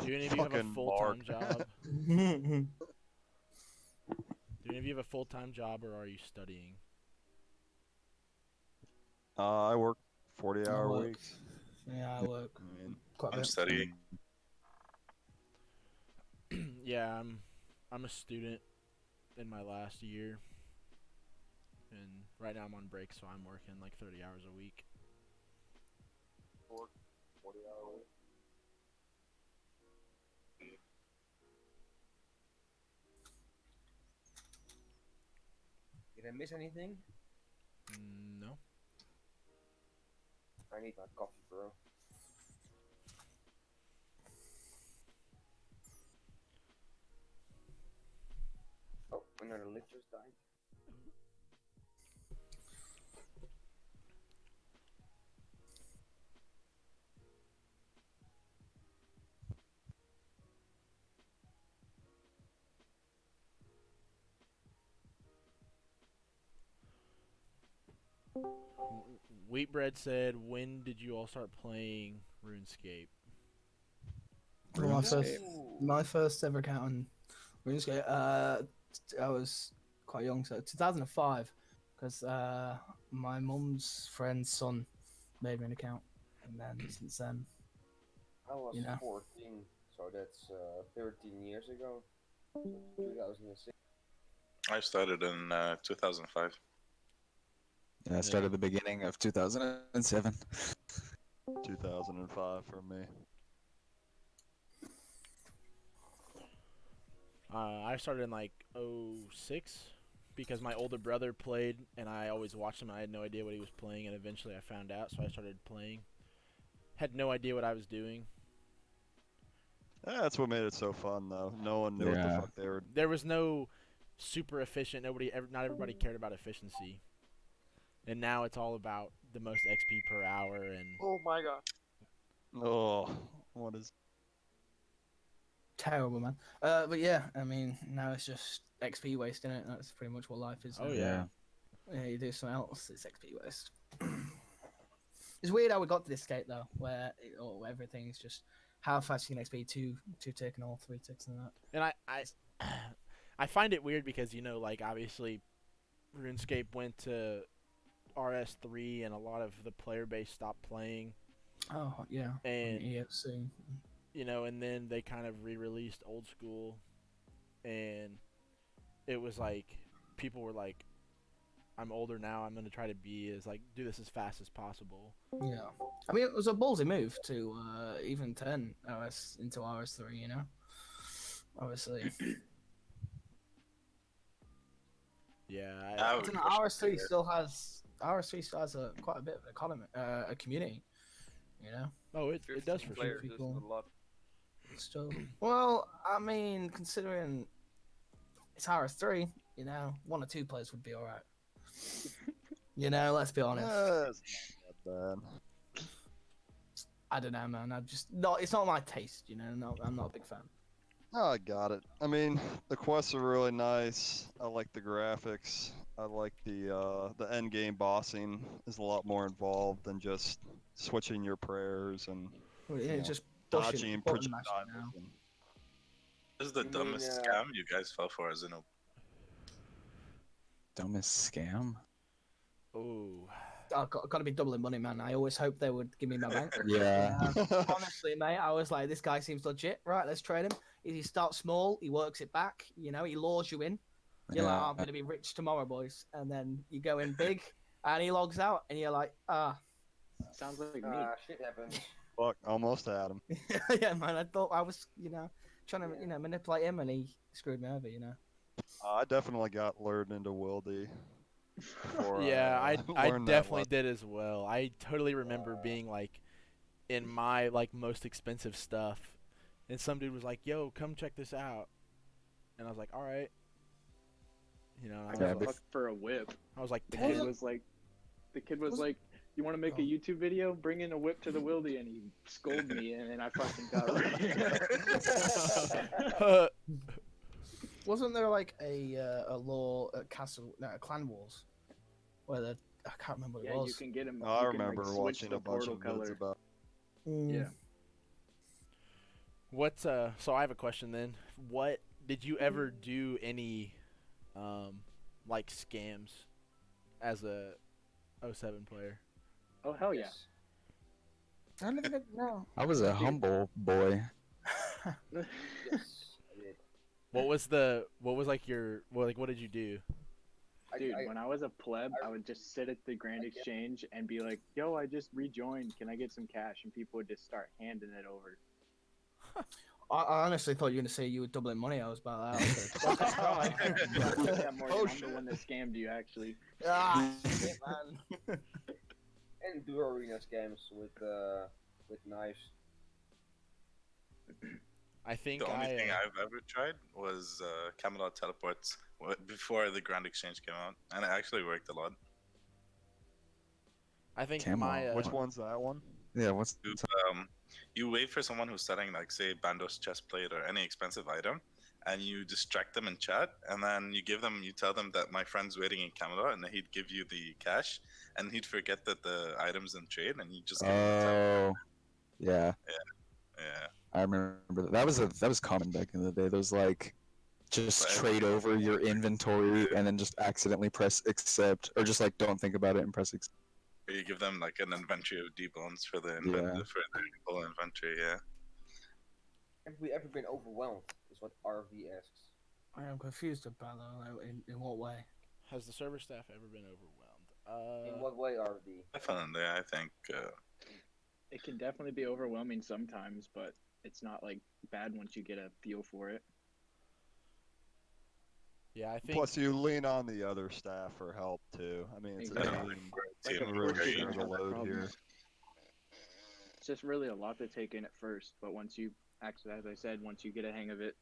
Do any of you have a Fucking full-time Mark. job? Do any of you have a full-time job, or are you studying? I work 40-hour work. weeks. Yeah, I work I mean, quite a I'm bit. studying. Yeah, I'm a student in my last year, and right now I'm on break, so I'm working like 30 hours a week. 40-hour week. Did I miss anything? No. I need my coffee, bro. Oh, another lid just died. Wheatbread said, "When did you all start playing RuneScape?" Well, my first ever account on RuneScape. I was quite young, so 2005, because my mum's friend's son made me an account, and then since then, I was you know. 14, so that's 13 years ago. 2006. I started in 2005. Yeah, I started at the beginning of 2007. 2005 for me. I started in like 06 because my older brother played, and I always watched him. And I had no idea what he was playing, and eventually I found out, so I started playing. Had no idea what I was doing. Yeah, that's what made it so fun, though. No one knew what the fuck they were. There was no super efficient. Not everybody cared about efficiency. And now it's all about the most XP per hour and. Oh my god. Oh, what is? terrible, man. But yeah, I mean, now it's just XP waste, innit? That's pretty much what life is. Oh now. yeah. Yeah, you do something else, it's XP waste. It's weird how we got to this state though, where everything's just how fast you can XP two tick and all 3 ticks and that. And I find it weird because like obviously, RuneScape went to RS3 and a lot of the player base stopped playing. Oh yeah. And EFC. and then they kind of re-released Old School, and it was like people were like, I'm older now, I'm gonna try to do this as fast as possible. Yeah, I mean it was a ballsy move to even turn OS into RS3, obviously. Yeah, I don't know, RS3 still has quite a bit of economy, a community, Oh, it does for sure. People. A lot. Still, well, I mean, considering it's RS3, 1 or 2 players would be all right. Let's be honest. It's not that bad. I don't know, man. It's not my taste, I'm not a big fan. Oh, I got it. I mean, the quests are really nice. I like the graphics. I like the end game bossing is a lot more involved than just switching your prayers and just dodging button projectiles. mashing now. This is the dumbest scam you guys fell for as a noob. Dumbest scam? Oh. I've got to be doubling money, man. I always hoped they would give me my bank. Yeah. Honestly, mate, I was like, this guy seems legit. Right, let's trade him. He starts small, he works it back. He lures you in. You're like, oh, I'm gonna be rich tomorrow, boys. And then you go in big, and he logs out, and you're like, Sounds like me. Shit happens. Fuck, almost had him. Yeah, man. I thought I was, trying to, manipulate him, and he screwed me over. I definitely got lured into Wildy. Yeah, I definitely did as well. I totally remember being like in my most expensive stuff, and some dude was like, "Yo, come check this out," and I was like, "All right." I got fucked for a whip. I was like, the kid was like, "You want to make a YouTube video? Bring in a whip to the Wildy," and he scolded me, and then I fucking got. Wasn't there like a law at Clan Wars, where I can't remember what it was. Yeah, you can get him. I remember watching a bunch of vids about. Yeah. What's so I have a question then. What did you ever do any scams as a 07 player? Oh hell yeah. I don't think no. I was a humble boy. Yes. What was your what did you do? Dude, when I was a pleb, I would just sit at the Grand Exchange and be like, "Yo, I just rejoined. Can I get some cash?" And people would just start handing it over. I honestly thought you were gonna say you were doubling money. I was about that. Yeah, Morgan, I'm the one that scammed you, actually. Shit, man. And do arena scams with knives. I think the only thing I've ever tried was Camelot teleports before the Grand Exchange came out, and it actually worked a lot. I think Which one's that one? Yeah, what's you wait for someone who's selling say Bandos chest plate or any expensive item, and you distract them in chat, and then you tell them that my friend's waiting in Camelot, and then he'd give you the cash, and he'd forget that the item's in trade, and you just give him the yeah. Yeah. I remember that was common back in the day. Those just trade over your inventory and then just accidentally press accept, or just don't think about it and press accept. Or you give them an inventory of D-bones for the whole inventory, yeah. Have we ever been overwhelmed? Is what RV asks. I am confused about that. In what way? Has the server staff ever been overwhelmed? In what way, RV? Definitely, I think. It can definitely be overwhelming sometimes, but it's not bad once you get a feel for it. Yeah, I think. Plus, you lean on the other staff for help too. I mean, it's a team really shares a load here. It's just really a lot to take in at first, but once you actually, as I said, once you get a hang of it,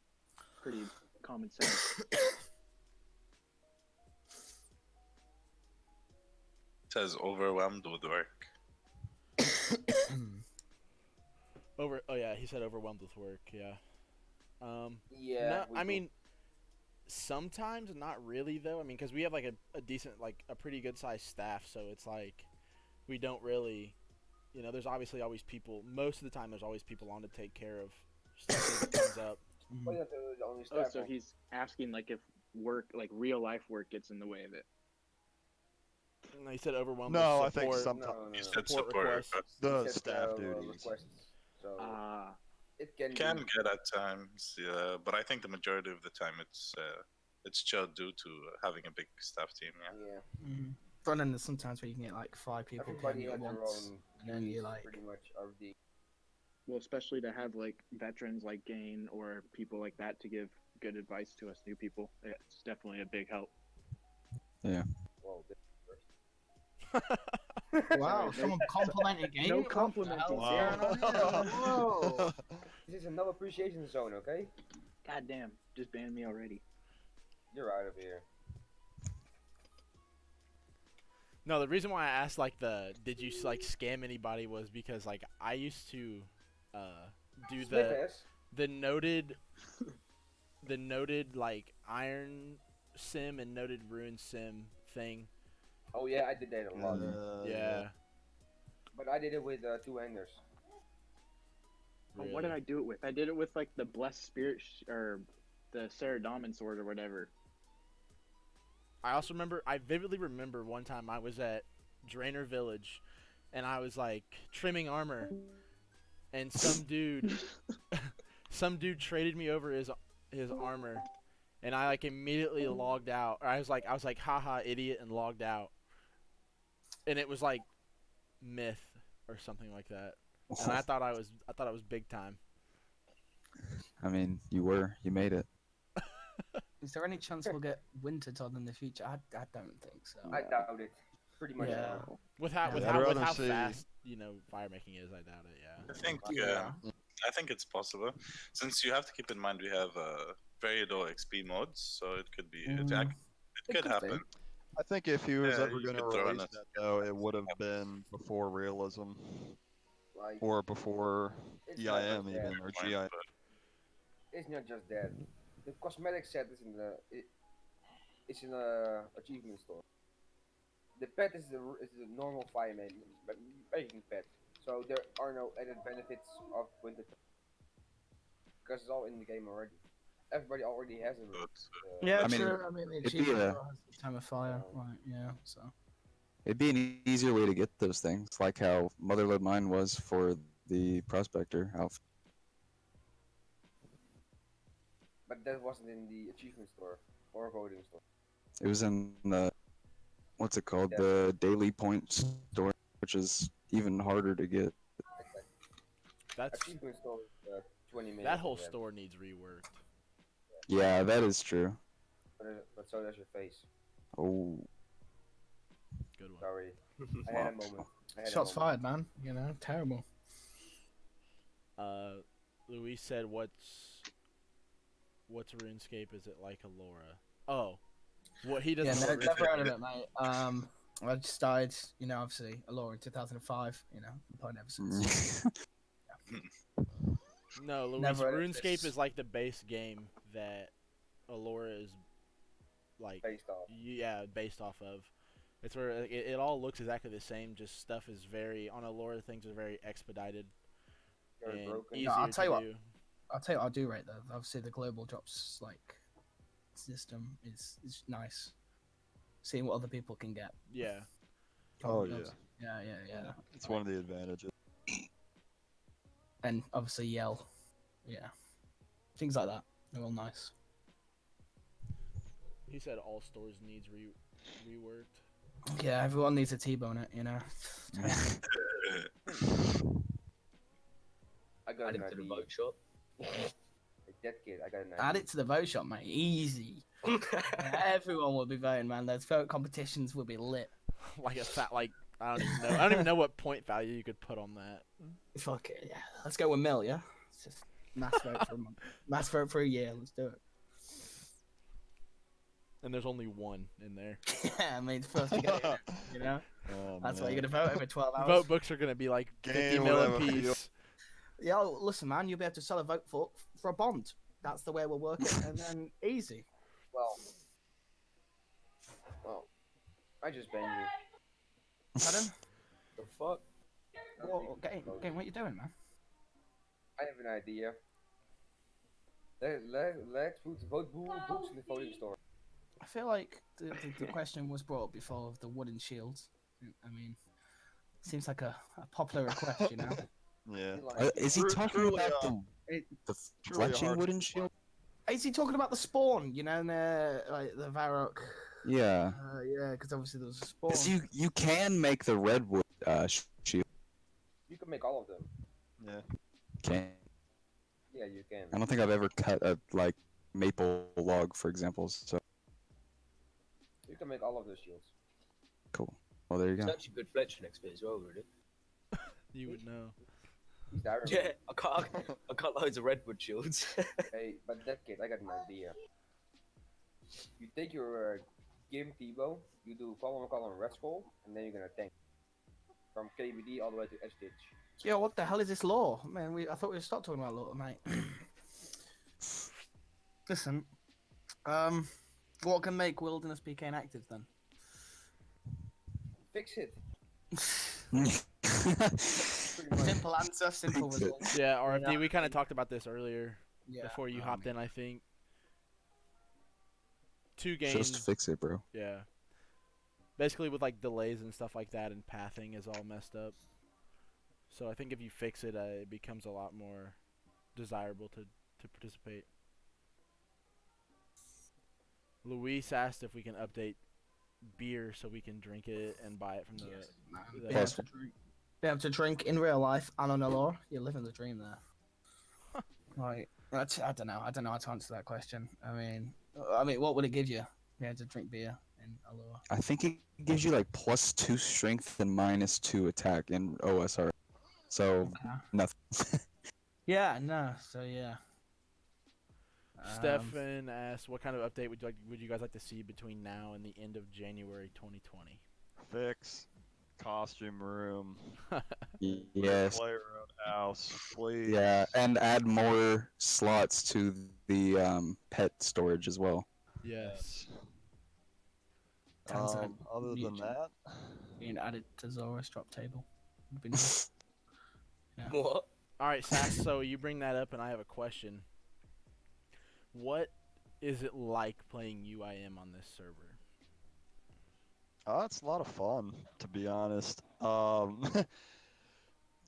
pretty common sense. It says overwhelmed with work. Oh yeah, he said overwhelmed with work. Yeah. Yeah. No, we I do. mean, sometimes not really though. I mean, because we have like a decent, like a pretty good sized staff, so it's like we don't really, there's obviously always people. Most of the time, there's always people on to take care of stuff that comes up. But yeah, the only Oh, staff so on- he's asking like if work, like real life work, gets in the way of it. And he said overwhelmed No, I with think support. sometimes You no. said Support support requests. requests. the He said, staff duties. requests. So Ah, it can Can be. get at times, yeah, but I think the majority of the time it's chill due to having a big staff team. Yeah. Yeah. Mm. But then there's sometimes where you can get like 5 people Everybody playing has at their once, own and then duties, you're like, pretty much of the. well, especially to have like veterans like Gain or people like that to give good advice to us new people. It's definitely a big help. Well, this wow, Sorry, someone complimented Game. no What the complimenting, hell's Wow. going on here? Whoa. This is a no appreciation zone, okay? God damn, just banned me already. You're out of here. No, the reason why I asked like did you like scam anybody was because like I used to do Smith S. the noted like Iron Sim and noted Ruin Sim thing. Oh yeah, I did that a lot. Yeah. But I did it with two-handers. Oh, what did I do it with? I did it with like the Blessed Spirit or the Saradomin sword or whatever. I vividly remember one time I was at Drainer Village and I was like trimming armor and some dude traded me over his armor and I like immediately logged out. Or I was like haha idiot and logged out. And it was like myth or something like that. And I thought it was big time. I mean, you made it. Is there any chance we'll get Winter Todd in the future? I don't think so. I doubt it. Pretty much. Yeah. No. With how Yeah, I'd how see- fast fire making is, I doubt it. Yeah. I think it's possible, since you have to keep in mind we have very low XP modes, so it could be it could could happen. be. I think if he was Yeah, ever you going to could throw in release a- that, though, it would have been before realism Like, or before it's not EIM just even that. or Fine, GI. but It's not just that. The cosmetic set is it's in a achievement store. The pet is the normal fire making pet. So there are no added benefits of winter because it's all in the game already. Everybody already has it. Yeah, I mean, true. I mean, the it'd be achievement a- still has the time of fire, right? Yeah, so. It'd be an easier way to get those things, like how Motherlode Mine was for the Prospector outfit. But that wasn't in the achievement store or voting store. It was in the, what's it called? Yeah. The Daily Point store, which is even harder to get. That's Achievement store is 20 minutes. that whole from them. store needs reworked. Yeah, that is true. But so does your face. Oh, Good one. Sorry. I had a moment. Shots fired, man. You know, terrible. Luis said, "What's RuneScape? Is it like Alora?" Oh, what he doesn't Yeah, know. What never RuneScape heard of is. it, mate. I just started, obviously, Alora in 2005. Been playing ever since. No, Luis, Never heard of RuneScape this. is like the base game that Alora is like based off. yeah, based off of. It's where it all looks exactly the same. Just stuff is very on Alora. Things are very expedited Very and broken. easier No, I'll tell you to what. do. I'll tell you what I do rate though. Obviously, the global drops system is nice. Seeing what other people can get. Yeah. Oh, Yeah, yeah. yeah. It's one of the advantages. And obviously Yell. Yeah. Things like that. They're all nice. He said all stores needs reworked. Yeah, everyone needs a T-bone it, I got Add an him to the idea. vote shop. Like that kid, I got an idea. Add it to the vote shop, mate. Easy. Everyone will be voting, man. Those vote competitions will be lit. Like a fat I don't even know. I don't even know what point value you could put on that. Fuck it, yeah. Let's go with Mill, yeah? It's just mass vote for a month. Mass vote for a year. Let's do it. And there's only one in there. Yeah, I mean, first to get it, Oh, That's why man. you're going to vote every 12 hours. Vote books are gonna be like 50 Game mil whatever a feel. piece. Yeah, listen, man, you'll be able to sell a vote for a bond. That's the way we'll work it, and then easy. Well, I just banned you. Pardon? The fuck? What, game, what you doing, man? I have an idea. Let's put vote books in the voting store. I feel like the question was brought up before of the wooden shields. I mean, seems like a popular request, you know? Yeah. Is he talking truly, about the truly a fletching hard wooden shield? Is he talking about the spawn, you know, and like the Varrock? Yeah. Yeah, because obviously there was a spawn. Because you can make the redwood shield. You can make all of them. Yeah. Can. Yeah, you can. I don't think I've ever cut a like maple log, for example. So You can make all of those shields. cool. Well, there you It's go. actually good fletching XP as well, really. You would know. He's the Iron Yeah, Man. I got loads of redwood shields. Hey, but that kid, I got an idea. You take your game T-bow, you do column red skull, and then you're gonna tank from KBD all the way to Edge Ditch. Yeah, what the hell is this law? Man, I thought we stopped talking about law, mate. Listen, what can make Wilderness PK inactive then? Fix it. Simple answer, simple result. Yeah, RFD, we kind of talked about this earlier before you I hopped in, I think. 2 games. Just fix it, bro. Yeah. Basically with like delays and stuff like that and pathing is all messed up. So I think if you fix it, it becomes a lot more desirable to participate. Luis asked if we can update beer so we can drink it and buy it from the Be able to drink in real life and on Alora. You're living the dream there. Like, I don't know. I don't know how to answer that question. I mean, what would it give you? Yeah, to drink beer in Alora. I think it gives you like +2 strength and -2 attack in OSR. So nothing. Yeah, no. So yeah. Stefan asked, what kind of update would you guys like to see between now and the end of January 2020? Fix costume room. Yes. Player own house, please. Yeah, and add more slots to the pet storage as well. Yes. Other than that, being added to Zora's drop table would be nice. Yeah. What? All right, Sass. So you bring that up, and I have a question. What is it like playing UIM on this server? it's a lot of fun, to be honest.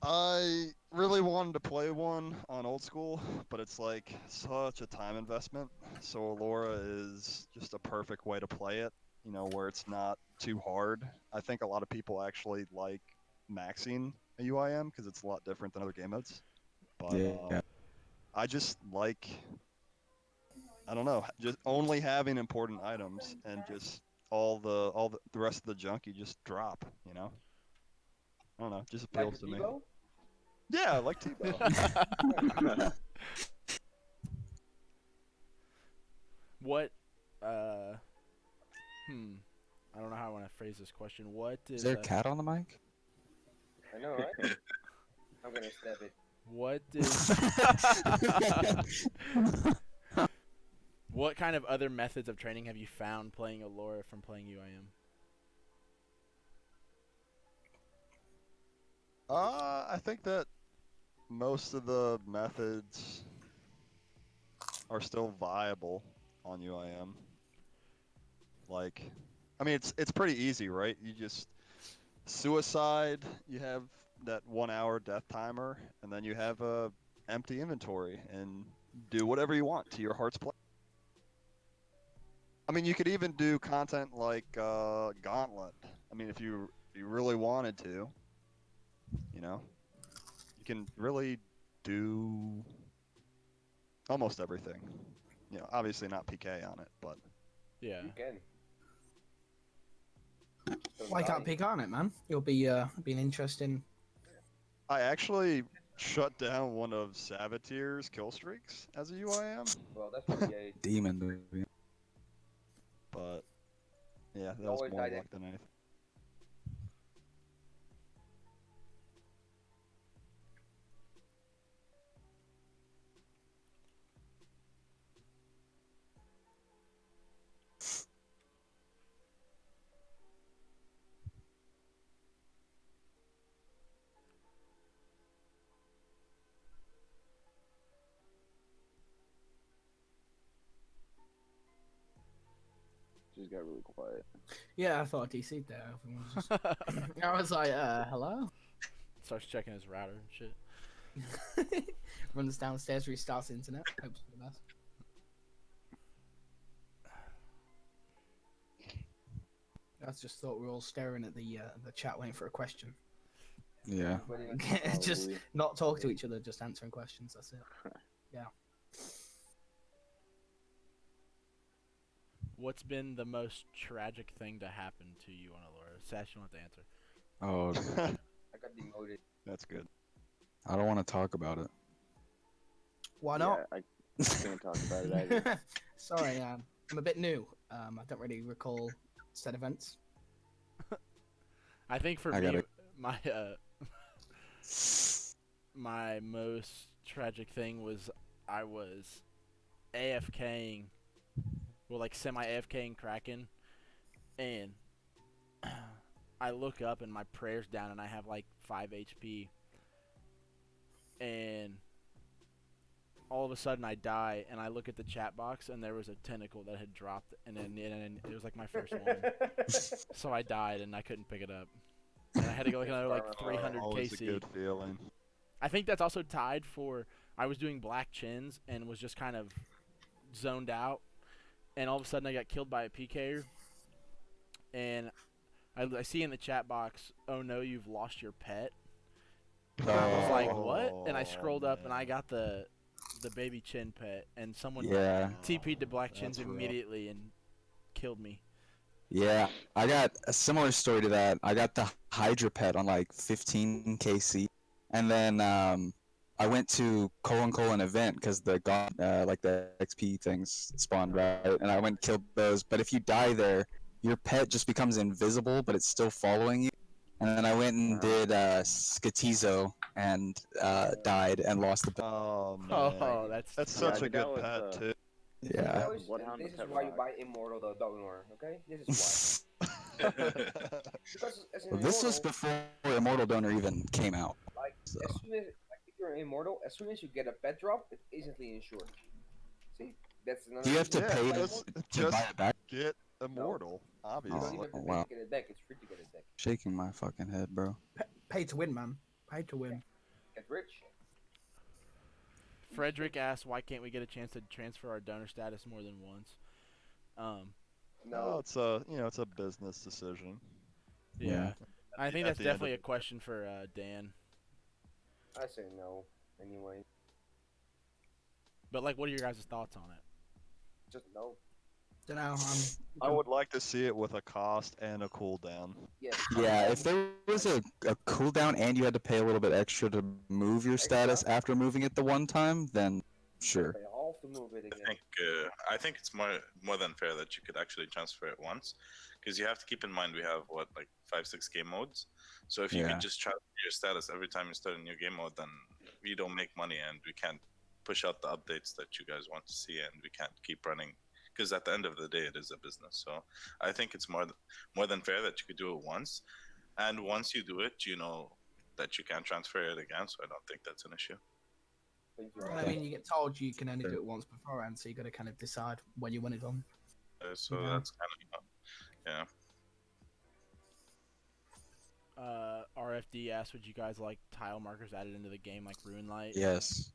I really wanted to play one on old school, but it's like such a time investment. So Alora is just a perfect way to play it, you know, where it's not too hard. I think a lot of people actually like maxing a UIM because it's a lot different than other game modes. But Yeah. I just like, I don't know, just only having important items and just all the rest of the junk you just drop, you know? I don't know, just appeals to me. T-bow? Yeah, I like T-bow. What, I don't know how I want to phrase this question. What is... Is there a cat on the mic? I know, right? I'm gonna stab it. What is... What kind of other methods of training have you found playing Alora from playing UIM? I think that most of the methods are still viable on UIM. Like, I mean, it's pretty easy, right? You just suicide. You have that 1 hour death timer, and then you have a empty inventory, and do whatever you want to your heart's play. I mean, you could even do content like Gauntlet. I mean, if you really wanted to, you know, you can really do almost everything. You know, obviously not PK on it, but yeah, you can. Why can't pick on it, man? It'll be an interesting. I actually shut down one of Savatier's kill streaks as a UIM. Well, that's pretty gay. Demon movie. But yeah, that was Always more died luck than anything. just got really quiet. Yeah, I thought DC'd there. Everyone was just... I was like, hello? Starts checking his router and shit. Runs downstairs, restarts the internet. Hopes for the best. I just thought we were all staring at the chat waiting for a question. Yeah. Just Probably. not talk to each other, just answering questions. That's it. Yeah. What's been the most tragic thing to happen to you on Alora? Sash, you don't have to answer. Oh, I got demoted. That's good. I don't want to talk about it. Why not? Yeah, I can't talk about it either. Sorry, I'm a bit new. I don't really recall said events. I think for I me, gotta- my my most tragic thing was I was AFKing, well, like semi-AFKing Kraken, and I look up and my prayer's down and I have like 5 HP, and all of a sudden I die and I look at the chat box and there was a tentacle that had dropped, and then it was like my first one. So I died and I couldn't pick it up. And I had to go like another like 300 Always KC. a good feeling. I think that's also tied for I was doing black chins and was just kind of zoned out, and all of a sudden I got killed by a PKer, and I see in the chat box, oh no, you've lost your pet. And I was like, what? And I scrolled up and I got the baby chin pet, and someone Yeah. TP'd to black chins That's rough. immediately and killed me. Yeah, I got a similar story to that. I got the Hydra pet on like 15 KC, and then I went to colon event because the god like the XP things spawned, right? And I went and killed those. But if you die there, your pet just becomes invisible, but it's still following you. And then I went and did Skatizo and died and lost the pet. Oh man. Oh, that's That's Yeah, I such a think good that was, pet too. Yeah. Boys, Bloodhound this the is pet why you rock. buy Immortal the Donor, okay? This is why. Because as an Well, this was Immortal, before Immortal Donor even came out. like, So. as soon as, like, if you're an Immortal, as soon as you get a pet drop, it's instantly insured. See? That's another Do you have to reason pay why to, just buy it back? get Immortal, you obviously. don't even have to Oh, pay wow. to get it back. It's free to get it back. Shaking my fucking head, bro. Pay to win, man. Pay to win. Get rich. Frederick asked, why can't we get a chance to transfer our donor status more than once? No, it's a business decision. Yeah. I think at that's the end of definitely a the- question for Dan. I say no, anyway. But like, what are your guys' thoughts on it? Just no. Don't know. I would like to see it with a cost and a cooldown. Yeah. Yeah, if there was a cooldown and you had to pay a little bit extra to move your status after moving it the one time, then sure. Pay half to move it again. I think it's more than fair that you could actually transfer it once, because you have to keep in mind we have what, like 5-6 game modes. So if you Yeah. could just transfer your status every time you start a new game mode, then we don't make money and we can't push out the updates that you guys want to see, and we can't keep running. Because at the end of the day, it is a business. So I think it's more than fair that you could do it once, and once you do it, you know that you can transfer it again. So I don't think that's an issue. I mean, you get told you can only do it once beforehand, so you got to kind of decide when you want it done. So Yeah. that's kind of RFD asked, would you guys like tile markers added into the game like Ruin Light? Yes.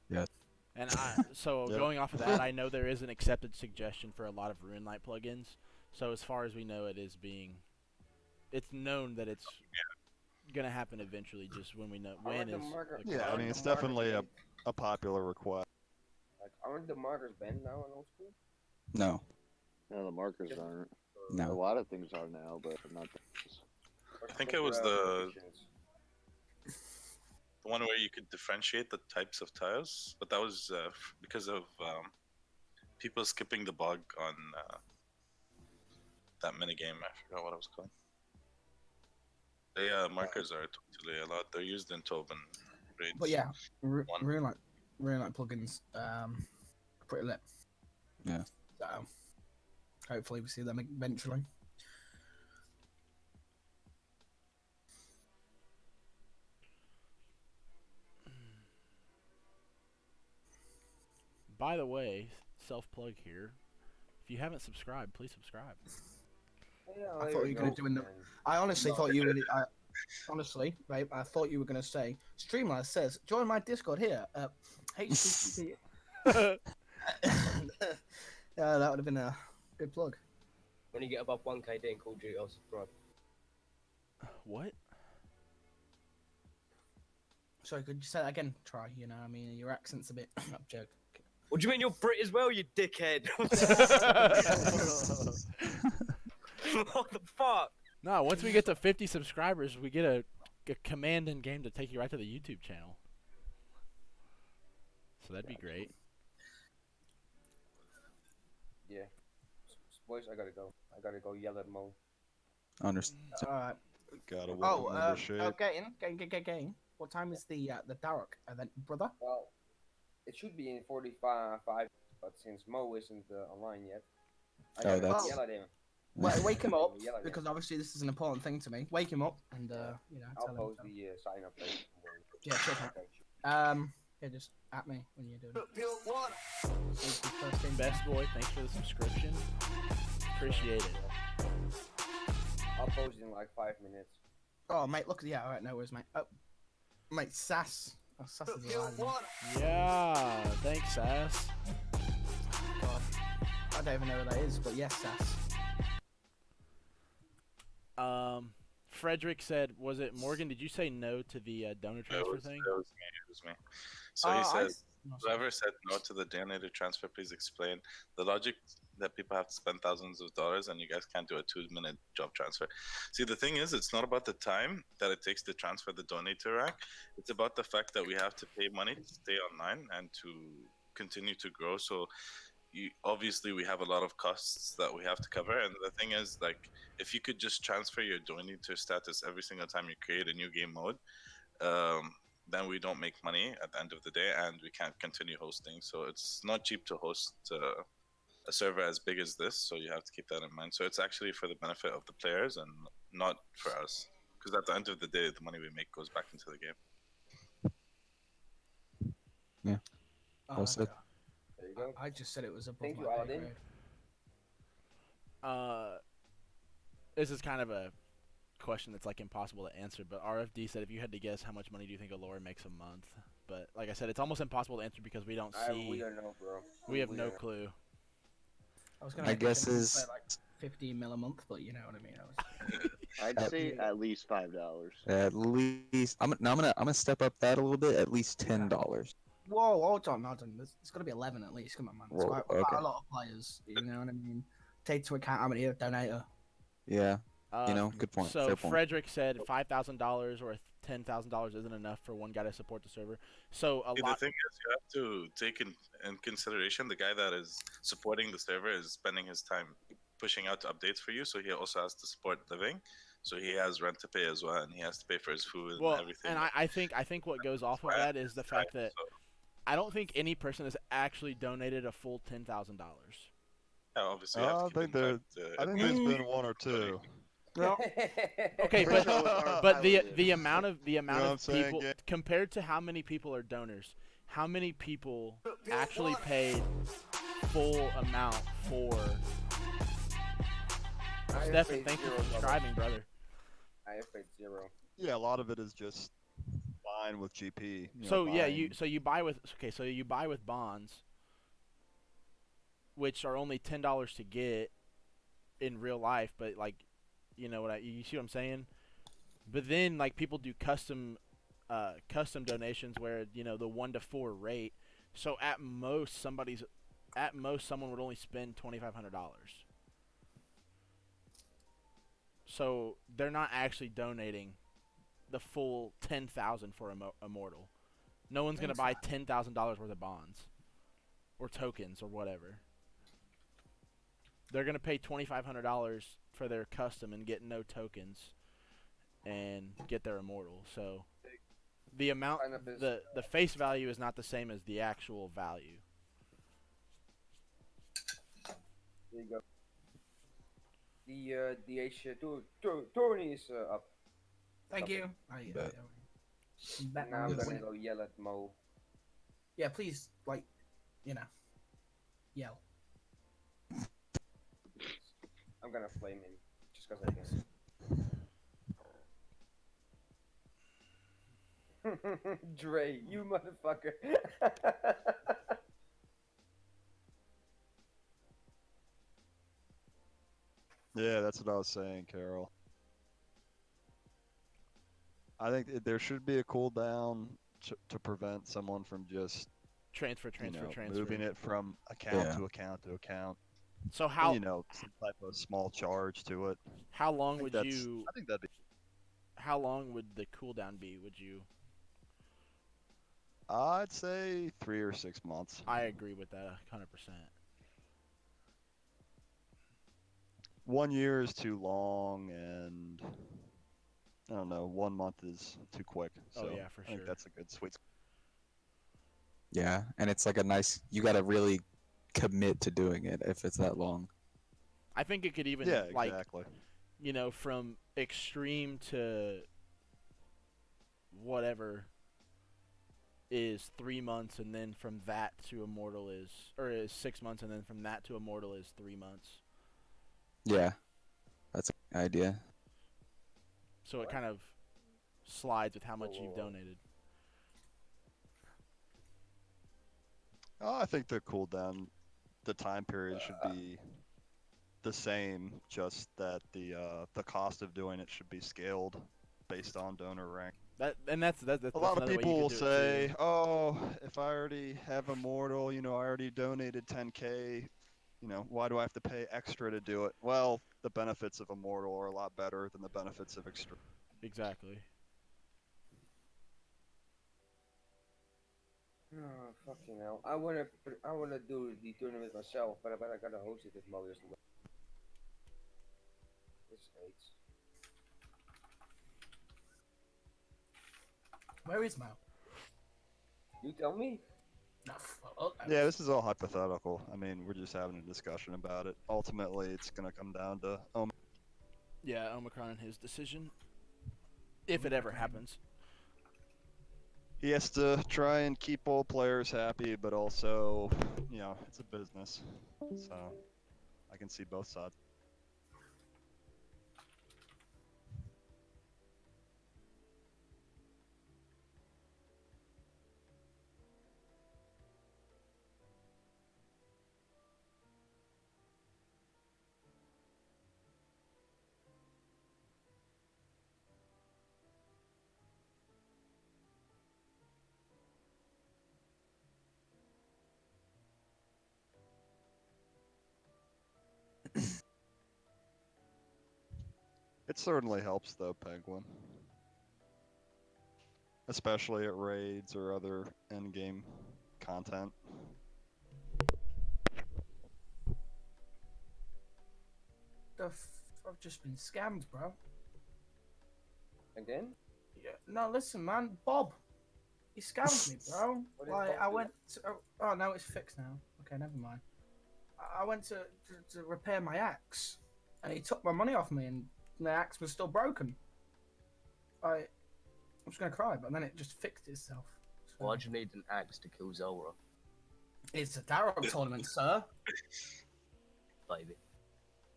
Yes. And so Yep. going off of that, I know there is an accepted suggestion for a lot of Ruin Light plugins. So as far as we know, it's known that it's gonna happen eventually. Just when we know when is. Yeah, I mean it's definitely a popular request. Like, aren't the markers banned now in old school? No. No, the markers aren't. No. A lot of things are now, but not those. I think it was the one where you could differentiate the types of tiles, but that was because of people skipping the bug on that minigame. I forgot what it was called. The markers are totally allowed. They're used in Tobin raids. But yeah, Ruin Light plugins, pretty lit. Yeah. So hopefully we see them eventually. By the way, self plug here. If you haven't subscribed, please subscribe. Yeah, I there thought you were go, gonna do in the. man. I honestly thought you were. Honestly, right? I thought you were gonna say. Streamlabs says, "Join my Discord here." HTTP. Yeah, that would have been a good plug. When you get above 1K doing Call of Duty, I'll subscribe. What? Sorry, could you say that again? Try. You know, I mean, your accent's a bit. I'm joking. What do you mean you're Brit as well, you dickhead? What the fuck? No, once we get to 50 subscribers, we get a command in game to take you right to the YouTube channel. So that'd be great. Yeah. Boys, I gotta go. I gotta go yell at Mo. Understand. All right. Gotta whip Oh, him into shape. Gain. What time is the Darok event, brother? Well, it should be in 45, but since Mo isn't online yet, I gotta that's- yell at him. Wake him up, Yell at him. because obviously this is an important thing to me. Wake him up and you know. I'll Tell post him. the sign up link. Yeah, sure. Yeah, just at me when you're doing it. Best boy, thanks for the subscription. Appreciate it. I'll post it in like 5 minutes. Oh, mate, look. Yeah, all right, no worries, mate. Oh, mate, Sass. Oh, Sass is alive. Man. Yeah, thanks, Sass. God, I don't even know what that is, but yes, Sass. Frederick said, was it Morgan? Did you say no to the donor transfer thing? It was me. So he said, whoever said no to the donated transfer, please explain the logic that people have to spend thousands of dollars and you guys can't do a 2-minute job transfer. See, the thing is, it's not about the time that it takes to transfer the donator rack. It's about the fact that we have to pay money to stay online and to continue to grow. So obviously we have a lot of costs that we have to cover, and the thing is, like, if you could just transfer your donator status every single time you create a new game mode, then we don't make money at the end of the day and we can't continue hosting. So it's not cheap to host a server as big as this, so you have to keep that in mind. So it's actually for the benefit of the players and not for us, because at the end of the day the money we make goes back into the game. Yeah. Oh, Well said. There you go. I just said it was above Thank you, my pay Aladdin. grade. This is kind of a question that's like impossible to answer, but RFD said, if you had to guess, how much money do you think Alora makes a month? But like I said, it's almost impossible to answer because we don't see. We don't know, bro. We have no don't know. clue. I was gonna. I guess is like 15 mil a month, but you know what I mean. I'd say at least $5. at least I'm gonna step up that a little bit. At least $10. Whoa, hold on. It's got to be 11 at least. Come on, man. It's Whoa, quite okay. a lot of players. You know what I mean? Take into account how many are donator. Yeah. You know, good point. So Fair point. Frederick said $5,000 or $10,000 isn't enough for one guy to support the server. So The thing is, you have to take in consideration the guy that is supporting the server is spending his time pushing out updates for you, so he also has to support living. So he has rent to pay as well, and he has to pay for his food and everything. And I think what goes off of that is the fact that I don't think any person has actually donated a full $10,000. Yeah, obviously. You have to keep in mind, I think there's been one or two. No. Okay, but the amount of what I'm saying, people yeah. compared to how many people are donors, how many people actually paid full amount for? Stefan, thank you for subscribing, brother. I have paid 0. Yeah, a lot of it is just buying with GP. So yeah, you buy with you buy with bonds, which are only $10 to get in real life, but like, you know what you see what I'm saying? But then like people do custom donations where, you know, the 1 to 4 rate. So at most someone would only spend $2,500. So they're not actually donating the full 10,000 for Immortal. No one's gonna buy $10,000 worth of bonds or tokens or whatever. They're gonna pay $2,500 for their custom and get no tokens and get their Immortal. So the amount, the face value is not the same as the actual value. There you go. The tourney is up. Thank you. Now I'm gonna go yell at Mo. Yeah, please, like, you know, yell. I'm gonna flame him just because I can. Dre, you motherfucker. Yeah, that's what I was saying, Carol. I think there should be a cooldown to prevent someone from just Transfer. moving it from account to account to account. So And, some type of small charge to it. How long would I think that'd be. How long would the cooldown be? Would you? I'd say 3 or 6 months. I agree with that 100%. 1 year is too long, and I don't know, 1 month is too quick. So oh yeah, for I think sure. that's a good sweet. Yeah, and it's like a nice. You gotta really commit to doing it if it's that long. I think it could even exactly. From extreme to whatever is 3 months, and then from that to immortal is 6 months, and then from that to immortal is 3 months. Yeah, that's an idea. So it kind of slides with how much you've donated. I think the cooldown, the time period should be the same, just that the cost of doing it should be scaled based on donor rank. That's a lot of people will say, "Oh, if I already have Immortal, I already donated 10K. Why do I have to pay extra to do it?" Well, the benefits of Immortal are a lot better than the benefits of Extreme. Exactly. Oh, fucking hell. I wanna do the tournament myself, but I gotta host it if Mo doesn't win. This hates. Where is Mo? You tell me. Yeah, this is all hypothetical. I mean, we're just having a discussion about it. Ultimately, it's gonna come down to Yeah, Omicron and his decision, if it ever happens. he has to try and keep all players happy, but also, it's a business. So, I can see both sides. It certainly helps, though, Penguin. Especially at raids or other in-game content. I've just been scammed, bro. Again? Yeah. No, listen, man. Bob. He scammed me, bro. What did Like, Bob I do? went to... Oh, no, it's fixed now. Okay, never mind. I went to repair my axe, and he took my money off me, and the axe was still broken. I was going to cry, but then it just fixed itself. So... Why'd you need an axe to kill Zora? It's a Darrow tournament, sir. Baby.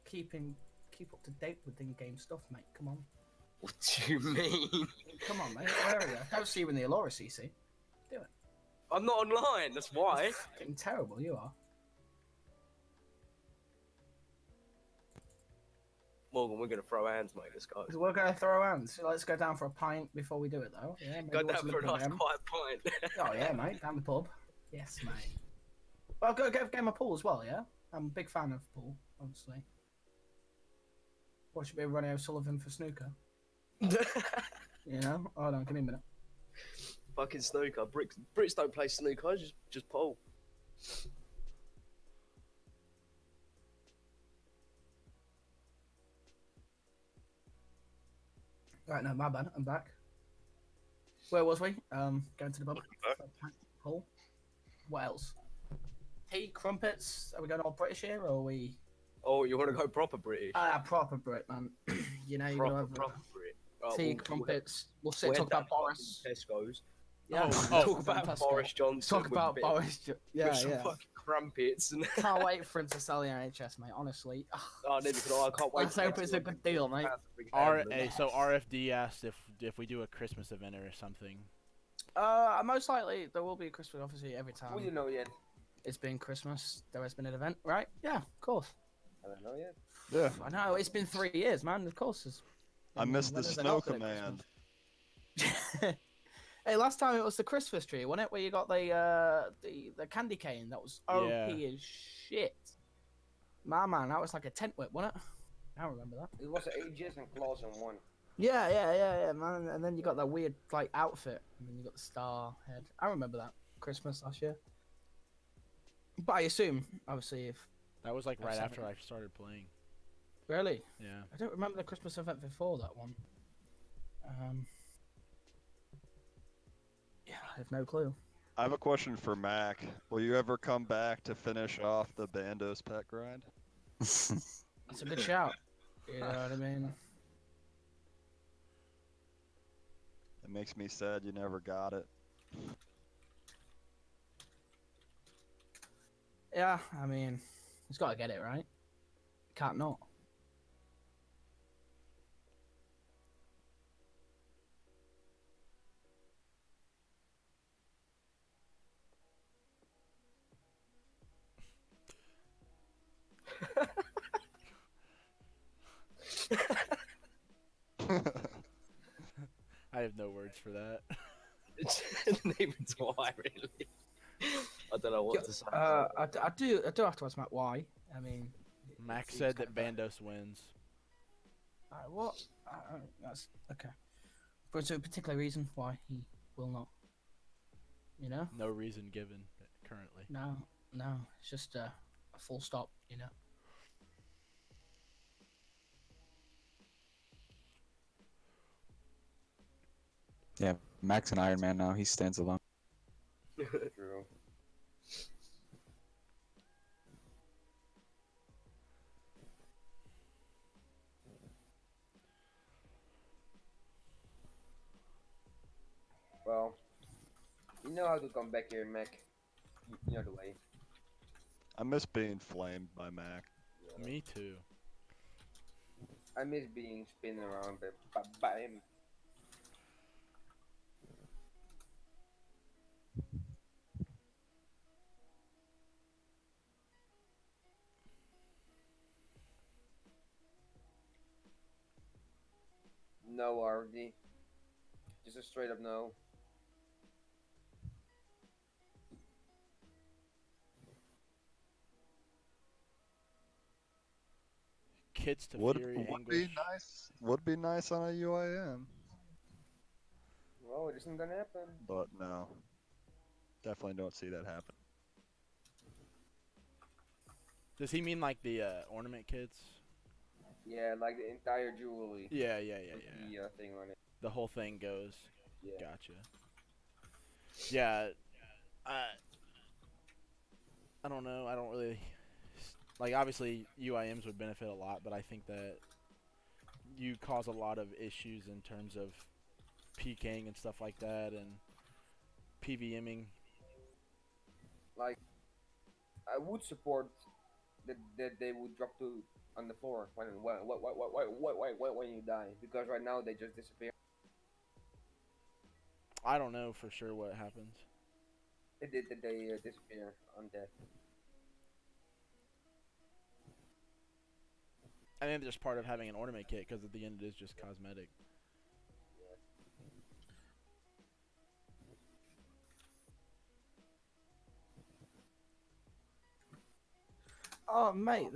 Keep up to date with in-game stuff, mate. Come on. What do you mean? Come on, mate. Where are you? I don't see you in the Alora CC. Do it. I'm not online, that's why. Fucking terrible, you are. Morgan, we're gonna throw hands, mate. Let's go. We're going to throw hands. Let's go down for a pint before we do it, though. Yeah, maybe Go watch down a for a little nice game. quiet pint. Oh, yeah, mate. Down the pub. Yes, mate. Well, go get a game of pool as well, yeah? I'm a big fan of pool, obviously. Watch a bit of Ronnie O'Sullivan for snooker. Hold on, give me a minute. Fucking snooker. Brits don't play snooker, just pool. Right, no, my bad. I'm back. Where was we? Going to the pub. Pool. What else? Tea, crumpets. Are we going all British here, or are we? Oh, you want to go proper British? Proper Brit, man. You're proper, gonna have proper Brit. tea, crumpets. We'll sit talk about Boris. Tesco's. Yeah. Talk about Boris Johnson. Talk about Boris. Yeah, with some yeah. fucking crumpets. And Can't wait for him to sell the NHS, mate. Honestly. oh, neither can I. I can't wait. Let's hope it's a good deal, mate. So RFD asked if we do a Christmas event or something. Most likely there will be a Christmas. Obviously, every time. Well, you know yet. It's been Christmas. There has been an event, right? Yeah, of course. I don't know yet. Yeah. I know. It's been 3 years, man. Of course. I missed the when has it snow not been at command. Hey, last time it was the Christmas tree, wasn't it? Where you got the candy cane that was OP Yeah. as shit. My man, that was like a tent whip, wasn't it? I remember that. It was ages and claws in one. Yeah, man. And then you got that weird like outfit, and then you got the star head. I remember that Christmas last year. But I assume, obviously, if That was like right That's after something. I started playing. really, Yeah. I don't remember the Christmas event before that one. Yeah, I have no clue. I have a question for Mac. Will you ever come back to finish off the Bandos pet grind? That's a good shout. You know what I mean? It makes me sad you never got it. Yeah, I mean, he's got to get it right. Can't not. I have no words for that. Name it why, really. I don't know what to say. I do have to ask Matt why. I mean, Max it said seems that kind of Bandos wins. what? That's okay. For a particular reason why he will not. You know? No reason given currently. No. It's just a full stop. You know. Yeah, Max an Iron Man now. He stands alone. True. Well, you know how to come back here, Mac. You know the way. I miss being flamed by Mac. Me too. I miss being spun around by him. No, RD. Just a straight up no. Kids to Would fury be anguish. nice. Would be nice on a UIM, Well, it isn't gonna happen. but no. Definitely don't see that happen. Does he mean like the ornament kits? Yeah, like the entire jewelry. Yeah. The thing on it. The whole thing goes. Yeah. Gotcha. Yeah. I don't know. I don't really like. Obviously, UIMs would benefit a lot, but I think that you cause a lot of issues in terms of PKing and stuff like that, and PVMing. Like, I would support that they would drop to on the floor when you die, because right now they just disappear. I don't know for sure what happens. They disappear on death. I think they're just part of having an ornament kit because at the end it is just cosmetic. Oh, mate,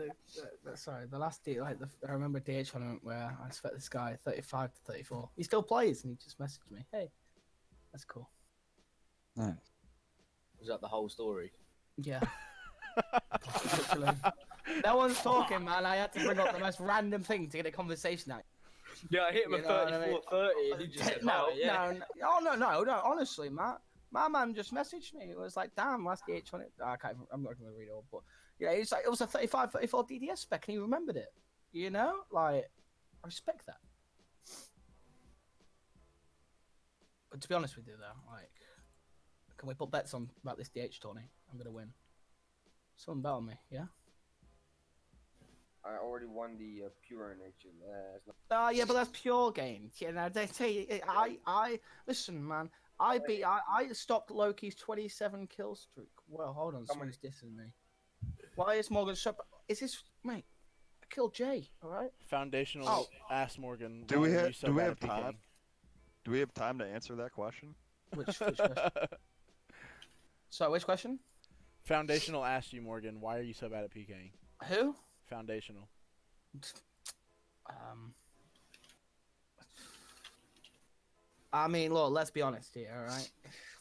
sorry, the last D, I remember DH tournament where I expect this guy 35 to 34. He still plays, and he just messaged me, "Hey, that's cool." Nice. Was that the whole story? Yeah. Literally. No one's talking, man. I had to bring up the most random thing to get a conversation out. Yeah, I hit him You at know what I 34, mean? 30, and he just said, No, "Oh, yeah." no. Honestly, Matt. My man just messaged me. It was like, damn, last DH on it. I can't even, I'm not going to read it all, but yeah, it's like, it was a 35, 34 DDS spec, and he remembered it. You know? Like, I respect that. But to be honest with you, though, like, can we put bets on about this DH tourney? I'm going to win. Someone bet on me, yeah? I already won the pure nature last night. Yeah, but that's pure games. You know, they say listen, man. I stopped Loki's 27 kill streak. Well, hold on, someone's dissing me. Why is Morgan so? Is this mate? I killed Jay. All right. Foundational asked Morgan, Do why we are have you so bad at time? PKing? Do we have time to answer that question? Which question? So, which question? Foundational asked you, Morgan, why are you so bad at PKing? Who? Foundational. I mean, look, let's be honest here, all right?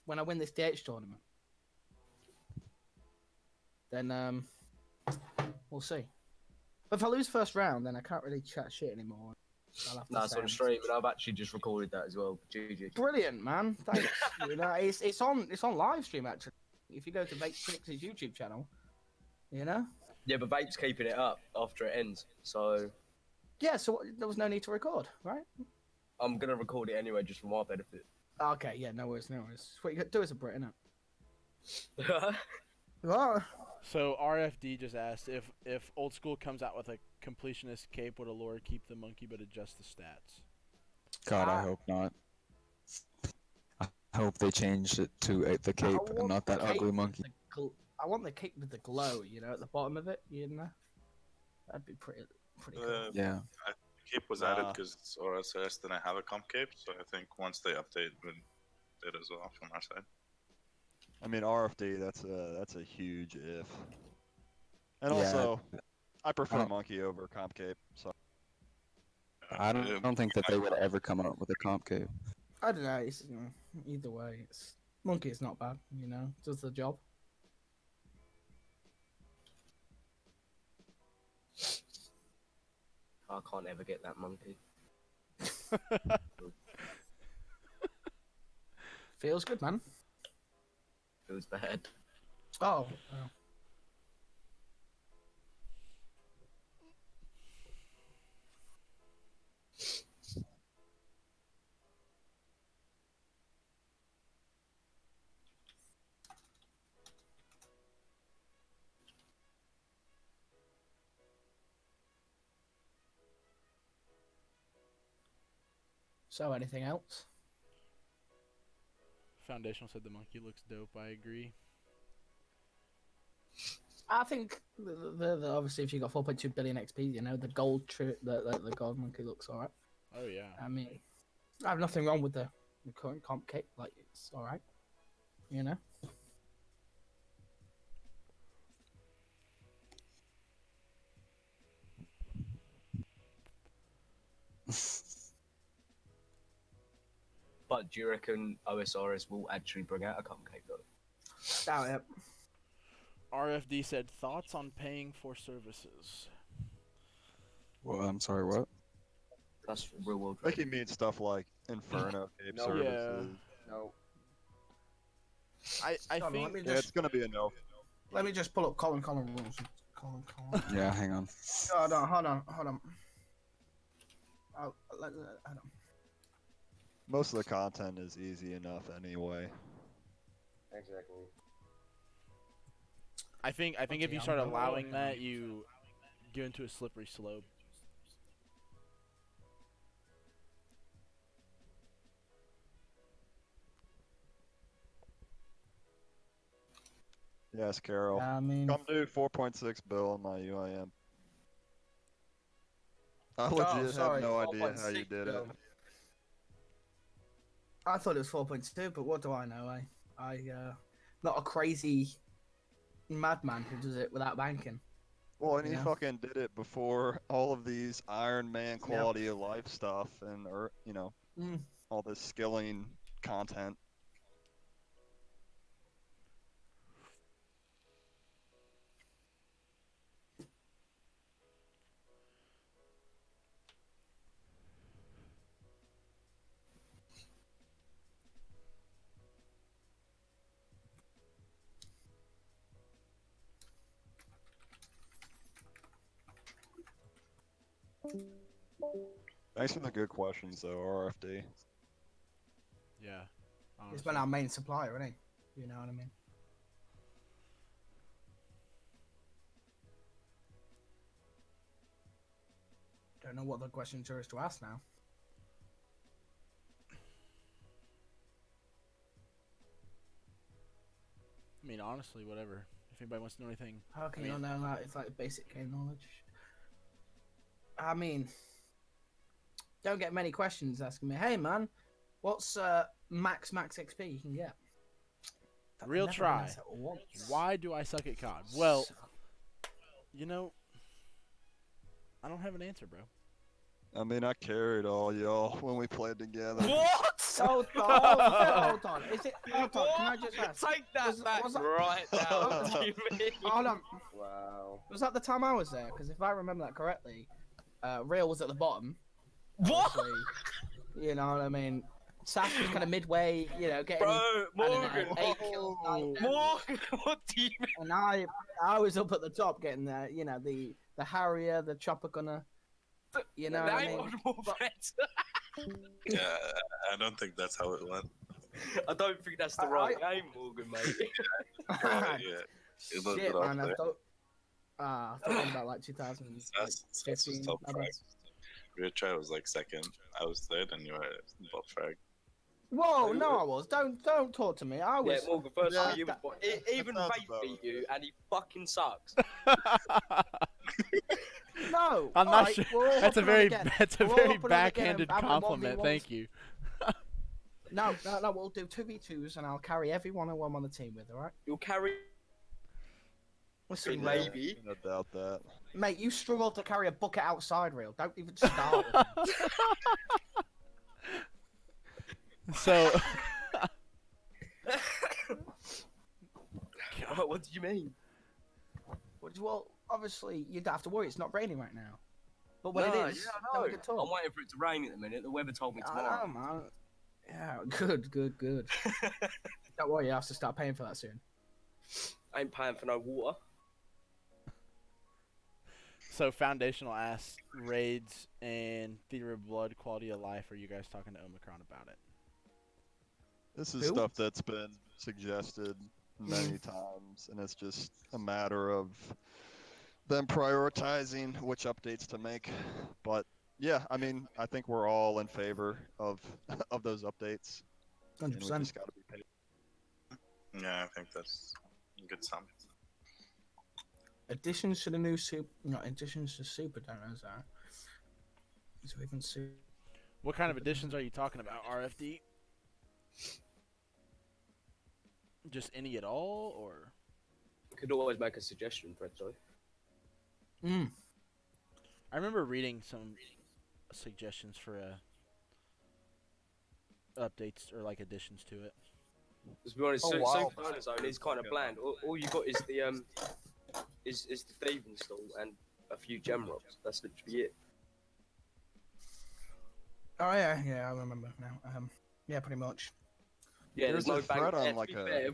When I win this DH tournament, then we'll see. But if I lose first round, then I can't really chat shit anymore. Nah, it's on stream, and I've actually just recorded that as well. GG. Brilliant, man. Thanks. You know, it's on live stream actually. If you go to Vape Phoenix's YouTube channel, you know. Yeah, but Vape's keeping it up after it ends, so. Yeah, so there was no need to record, right? I'm gonna record it anyway, just for my benefit. Okay, yeah, no worries, no worries. What you do as a Brit, innit? Well, So RFD just asked if old school comes out with a completionist cape, would Alora keep the monkey but adjust the stats? God, I hope not. I hope they change it to the cape and not that ugly monkey. I want the cape with the glow, you know, at the bottom of it, you know. That'd be pretty cool. Yeah. Cape was added because RSPS didn't have a comp cape, so I think once they update, we did as well from our side. I mean, RFD, that's a huge if. And also, I prefer monkey over comp cape. So I don't think that they would ever come up with a comp cape. I don't know. It's, either way, monkey is not bad. You know, does the job. I can't ever get that monkey. Feels good, man. Feels bad. Oh. So, anything else? Foundational said the monkey looks dope. I agree. I think the obviously if you got 4.2 billion XP, you know the gold the gold monkey looks alright. Oh yeah. I mean, I have nothing wrong with the current comp kit. Like it's alright. You know. But do you reckon OSRS will actually bring out a comp cape though? Doubt it. RFD said thoughts on paying for services. Well, I'm sorry, what? That's real world. I think he means stuff like Inferno cape services. No. I think it's gonna be a no. Let me just pull up Colin rules. Colin. Yeah, hang on. Hold on. Hold on. Most of the content is easy enough anyway. Exactly. I think if you start allowing that, you get into a slippery slope. Yes, Carol. I mean, come do 4.6 bill on my UIM. I legit have no idea how you did it. I thought it was 4.2, but what do I know? I not a crazy madman who does it without banking. Well, and he fucking did it before all of these Iron Man quality of life stuff and, all this skilling content. Thanks for the good questions, though, RFD. Yeah. He's been our main supplier, isn't he? You know what I mean? don't know what the question there is to ask now. I mean, honestly, whatever. If anybody wants to know anything. How can I you mean, not know that? It's like basic game knowledge. I mean, don't get many questions asking me, hey man, what's max XP you can get? Real Never been try. asked that once. Why do I suck at COD? Well, you know, I don't have an answer, bro. I mean, I carried all y'all when we played together. What? Hold on. Is it? Hold on. Can I just ask? Take that back right now. What do you mean? Hold on. Wow. Was that the time I was there? Because if I remember that correctly, Real was at the bottom. What? Obviously, you know what I mean? Sass was kind of midway, you know, getting. Bro, Morgan. I don't know, 8 kills, 9 kills. Morgan, what do you mean? And I was up at the top getting the, you know, the Harrier, the chopper gunner. You know what I mean? Yeah, I don't think that's how it went. I don't think that's the right game, Morgan, mate. Yeah, it looked Shit, good man, off I there. thought it was about like 2015. Top frag. Real try was like second. I was third, and you were top frag. Whoa, no, I was. Don't talk to me. I was. Yeah, Morgan, first of all, you even Faith beat you, and he fucking sucks. No, I'm not sure. That's a very We're backhanded having compliment. 1v1s. Thank you. No, we'll do 2v2s, and I'll carry every one I'm on the team with. All right? You'll carry. Listen, Maybe. I doubt that. Mate, you struggled to carry a bucket outside, Real. Don't even start. With me. So. What do you mean? Well, obviously, you don't have to worry. It's not raining right now. But when it is, yeah, don't I get know. told. I'm waiting for it to rain at the minute. The weather told me I tomorrow. know, man. Yeah, good. Don't worry, you have to start paying for that soon. I ain't paying for no water. So foundational asks raids and theory of blood, quality of life. Are you guys talking to Omicron about it? This is stuff that's been suggested many times, and it's just a matter of them prioritizing which updates to make. But yeah, I mean, I think we're all in favor of those updates. 100%. And we just got to be patient. Yeah, I think that's a good sum. Additions to the new super, not additions to super donors are. So even super. What kind of additions are you talking about? RFD? Just any at all, or? You could always make a suggestion, Fred, though. I remember reading some suggestions for updates or like additions to it. To be honest, Oh, wow. Super Donor Zone is kind of bland. All you got is the is the Thief install and a few gem robs. That's literally it. Oh yeah, I remember now. Yeah, pretty much. Yeah, there's no a bank. thread on Yeah, to like be a. fair,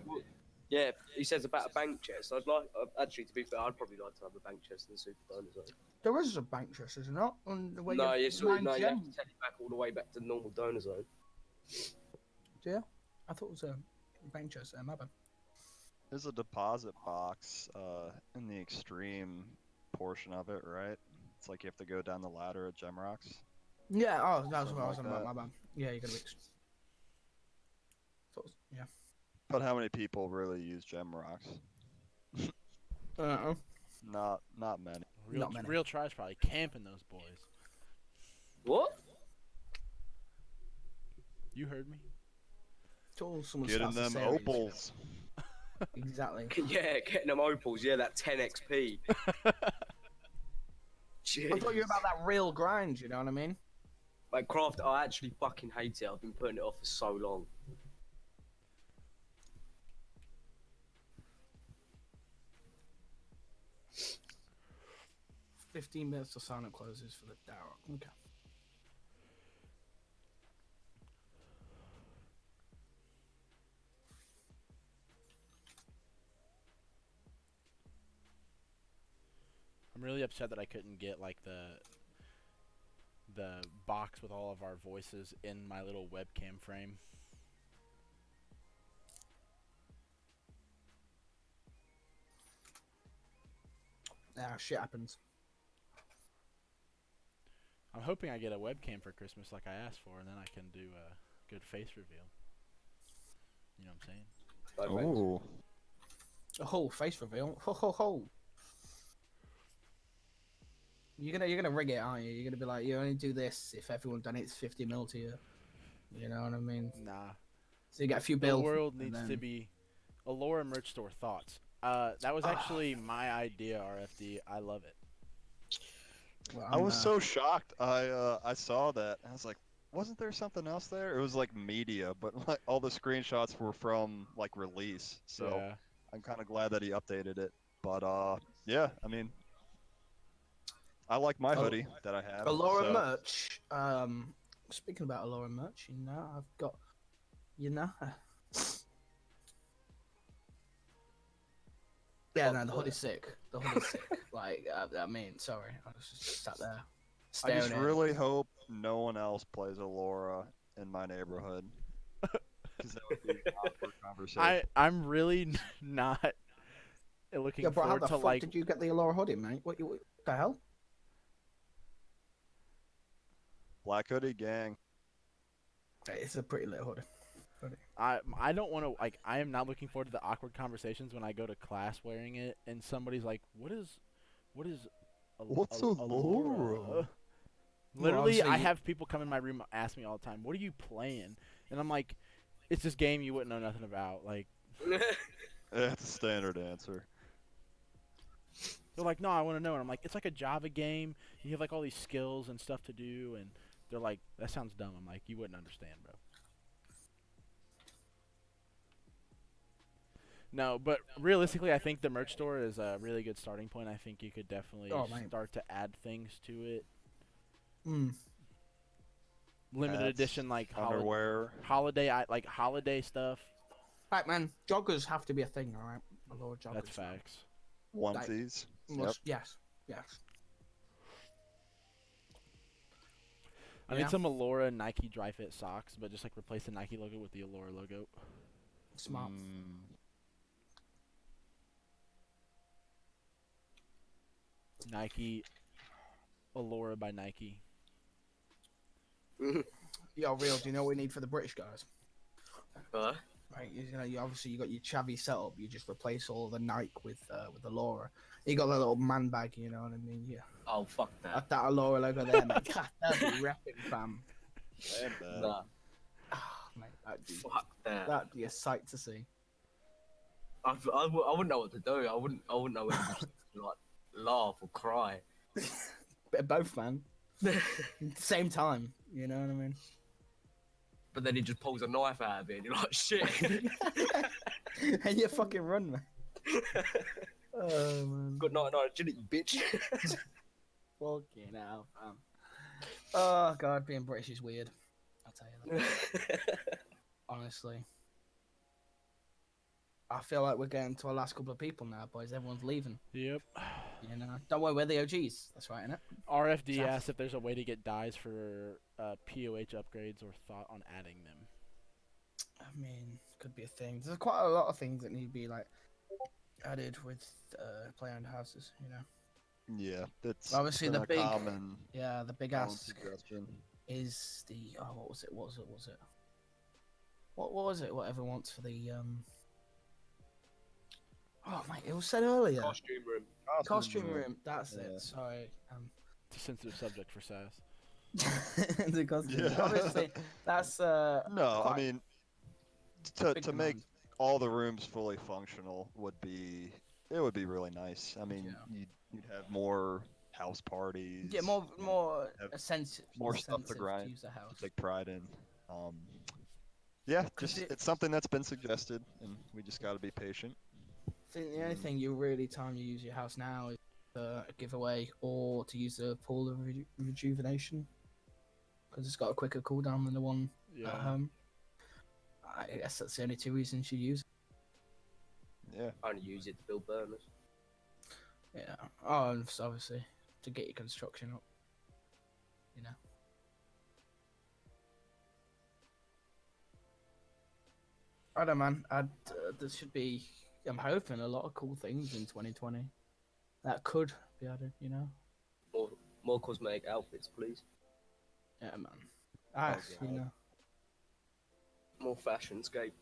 yeah, he says about a bank chest. I'd like, actually, to be fair, I'd probably like to have a bank chest in the Super Donor Zone. There is a bank chest, is it not? On the way No, you you mine have to gems. take it back all the way back to the normal Donor Zone. Yeah, I thought it was a bank chest there. My bad. There's a deposit box in the extreme portion of it, right? It's like you have to go down the ladder at Gemrocks. Yeah, oh, that's what I was Something on like about. that. My bad. Yeah, you gotta be. Yeah. But how many people really use Gemrocks? Not many. Real, real tries probably camping those boys. What? You heard me. Till someone Getting starts them a series. opals. Exactly. Yeah, getting them opals. Yeah, that 10 XP. Jeez. I thought you were about that real grind. You know what I mean? Like Craft, I actually fucking hate it. I've been putting it off for so long. $15 minutes till silent closes for the Darrock. Okay. I'm really upset that I couldn't get like the box with all of our voices in my little webcam frame. Ah, shit happens. I'm hoping I get a webcam for Christmas like I asked for, and then I can do a good face reveal. You know what I'm saying? Oh. A whole face reveal. Ho ho ho. You're gonna rig it, aren't you? You're gonna be like, you only do this if everyone donates 50 mil to you. You know what I mean? Nah. So you get a few The bill. world needs then... to be Alora merch store thoughts. That was actually my idea, RFD. I love it. Well, I was so shocked. I saw that. I was like, wasn't there something else there? It was like media, but like all the screenshots were from like release. So Yeah. I'm kind of glad that he updated it. But yeah, I mean, I like my hoodie that I have. Alora so. merch. Speaking about Alora merch, you know, I've got, you know. Yeah, no, the hoodie's sick. The hoodie's sick. Like, I mean, sorry, I was just sat there I staring just at really hope no one else plays Alora in my neighborhood. Because that would be an awkward conversation. I'm really not looking Yeah, bro, how forward the to fuck like. did you get the Alora hoodie, mate? What the hell? Black hoodie gang. It's a pretty little hoodie. I don't want to like. I am not looking forward to the awkward conversations when I go to class wearing it, and somebody's like, "What is What's Alora?" Literally, I have people come in my room ask me all the time, "What are you playing?" And I'm like, "It's this game you wouldn't know nothing about." Like, That's a standard answer. they're like, "No, I want to know." And I'm like, "It's like a Java game. You have like all these skills and stuff to do." And they're like, "That sounds dumb." I'm like, "You wouldn't understand, bro." No, but realistically, I think the merch store is a really good starting point. I think you could definitely start to add things to it. Limited edition, like underwear, holiday stuff. Right, man. Joggers have to be a thing, all right? Alora joggers. That's facts. Onesies. Yes. I need some Alora Nike Dry Fit socks, but just like replace the Nike logo with the Alora logo. Smart. Nike, Alora by Nike. Yo, real. Do you know what we need for the British guys? Huh? Right, you obviously you got your chavvy setup. You just replace all the Nike with Alora. You got that little man bag. You know what I mean? Yeah. Oh fuck that. That Alora logo there, mate. God, that'd be rapping, fam. Nah. Oh, mate, Fuck that. That'd be a sight to see. I wouldn't know what to do. I wouldn't know whether to like laugh or cry. Bit of both, man. Same time. You know what I mean? But then he just pulls a knife out of it, and you're like, shit. And you fucking run, man. Oh man. Good night, agility, bitch. Fucking hell, fam. Oh god, being British is weird. I'll tell you that. Honestly. I feel like we're getting to our last couple of people now, boys. Everyone's leaving. Yep. You know, don't worry, we're the OGs. That's right, innit? RFD asked if there's a way to get dyes for POH upgrades or thought on adding them. I mean, could be a thing. There's quite a lot of things that need to be like added with play-owned houses. You know. Yeah, that's obviously the big common. Yeah, the big ask suggestion is the what was it? What was it? What everyone wants for the Oh mate, it was said earlier. Costume room. Costume room. That's it. Sorry. It's a sensitive subject for SAS. The costume room. Obviously, that's no. I mean, to make all the rooms fully functional would be really nice. I mean, you'd have more house parties. Yeah, more sensitive. More stuff to grind. To use a house. To take pride in. Yeah, just it's something that's been suggested, and we just got to be patient. I think the only thing time you use your house now is a giveaway or to use the pool of rejuvenation because it's got a quicker cooldown than the one at home. I guess that's the only two reasons you use it. Yeah. I only use it to build burners. Yeah. Oh, and obviously to get your construction up. You know. I don't know, man. There should be. I'm hoping a lot of cool things in 2020 that could be added. You know. More cosmetic outfits, please. Yeah, man. Oh, You God. know. More fashion scape.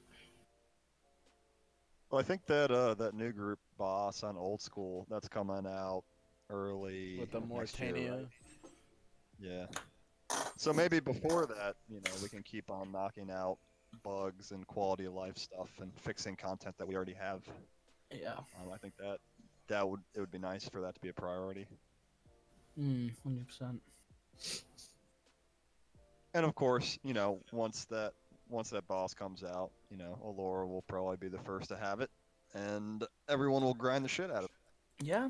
Well, I think that that new group boss on Old School that's coming out early With the next year, Mauritania. right? Yeah. So maybe before that, we can keep on knocking out bugs and quality of life stuff and fixing content that we already have. Yeah. I think that would be nice for that to be a priority. 100%. And of course, once that boss comes out, Alora will probably be the first to have it, and everyone will grind the shit out of it. Yeah.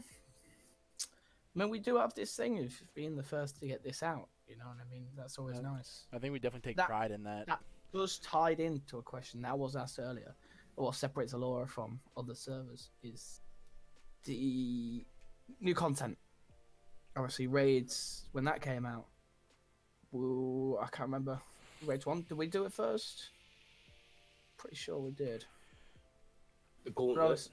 I mean, we do have this thing of being the first to get this out. You know what I mean? That's always nice. I think we definitely take That- pride in that. That was tied into a question that was asked earlier. What separates Alora from other servers is the new content. Obviously, raids when that came out. Ooh, I can't remember. Raids 1. Did we do it first? Pretty sure we did. The gauntlet.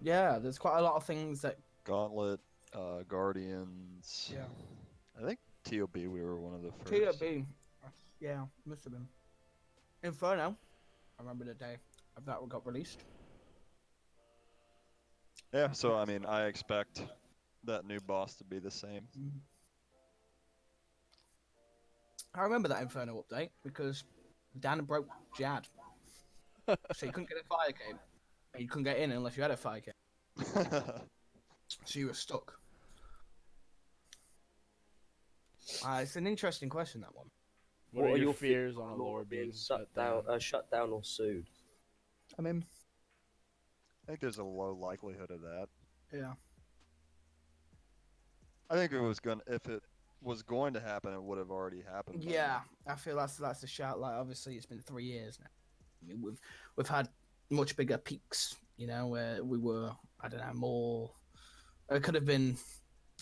Yeah, there's quite a lot of things that. Gauntlet, Guardians. Yeah. I think TOB we were one of the first. TOB. Yeah, must have been. Inferno. I remember the day that got released. Yeah, so I mean, I expect that new boss to be the same. I remember that Inferno update because Dan broke Jad. So you couldn't get a fire game. And you couldn't get in unless you had a fire game. So you were stuck. It's an interesting question, that one. What are your fears on Alora being shut down or sued? I mean, I think there's a low likelihood of that. yeah. I think if it was going to happen, it would have already happened. by Yeah, I feel that's a shout. Like, obviously, it's been 3 years now. I mean, we've had much bigger peaks, where we were, I don't know, more. It could have been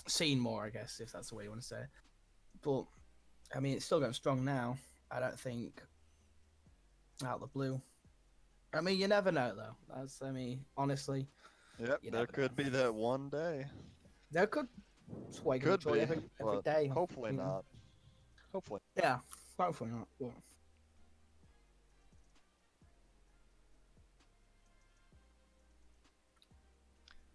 seen more, I guess, if that's the way you want to say it. But I mean, it's still going strong now. I don't think out of the blue. I mean, you never know, though. Honestly. Yep, there could be that one day. There could. That's why you Could enjoy be, every but day. hopefully not. Hopefully. Yeah, hopefully not. But...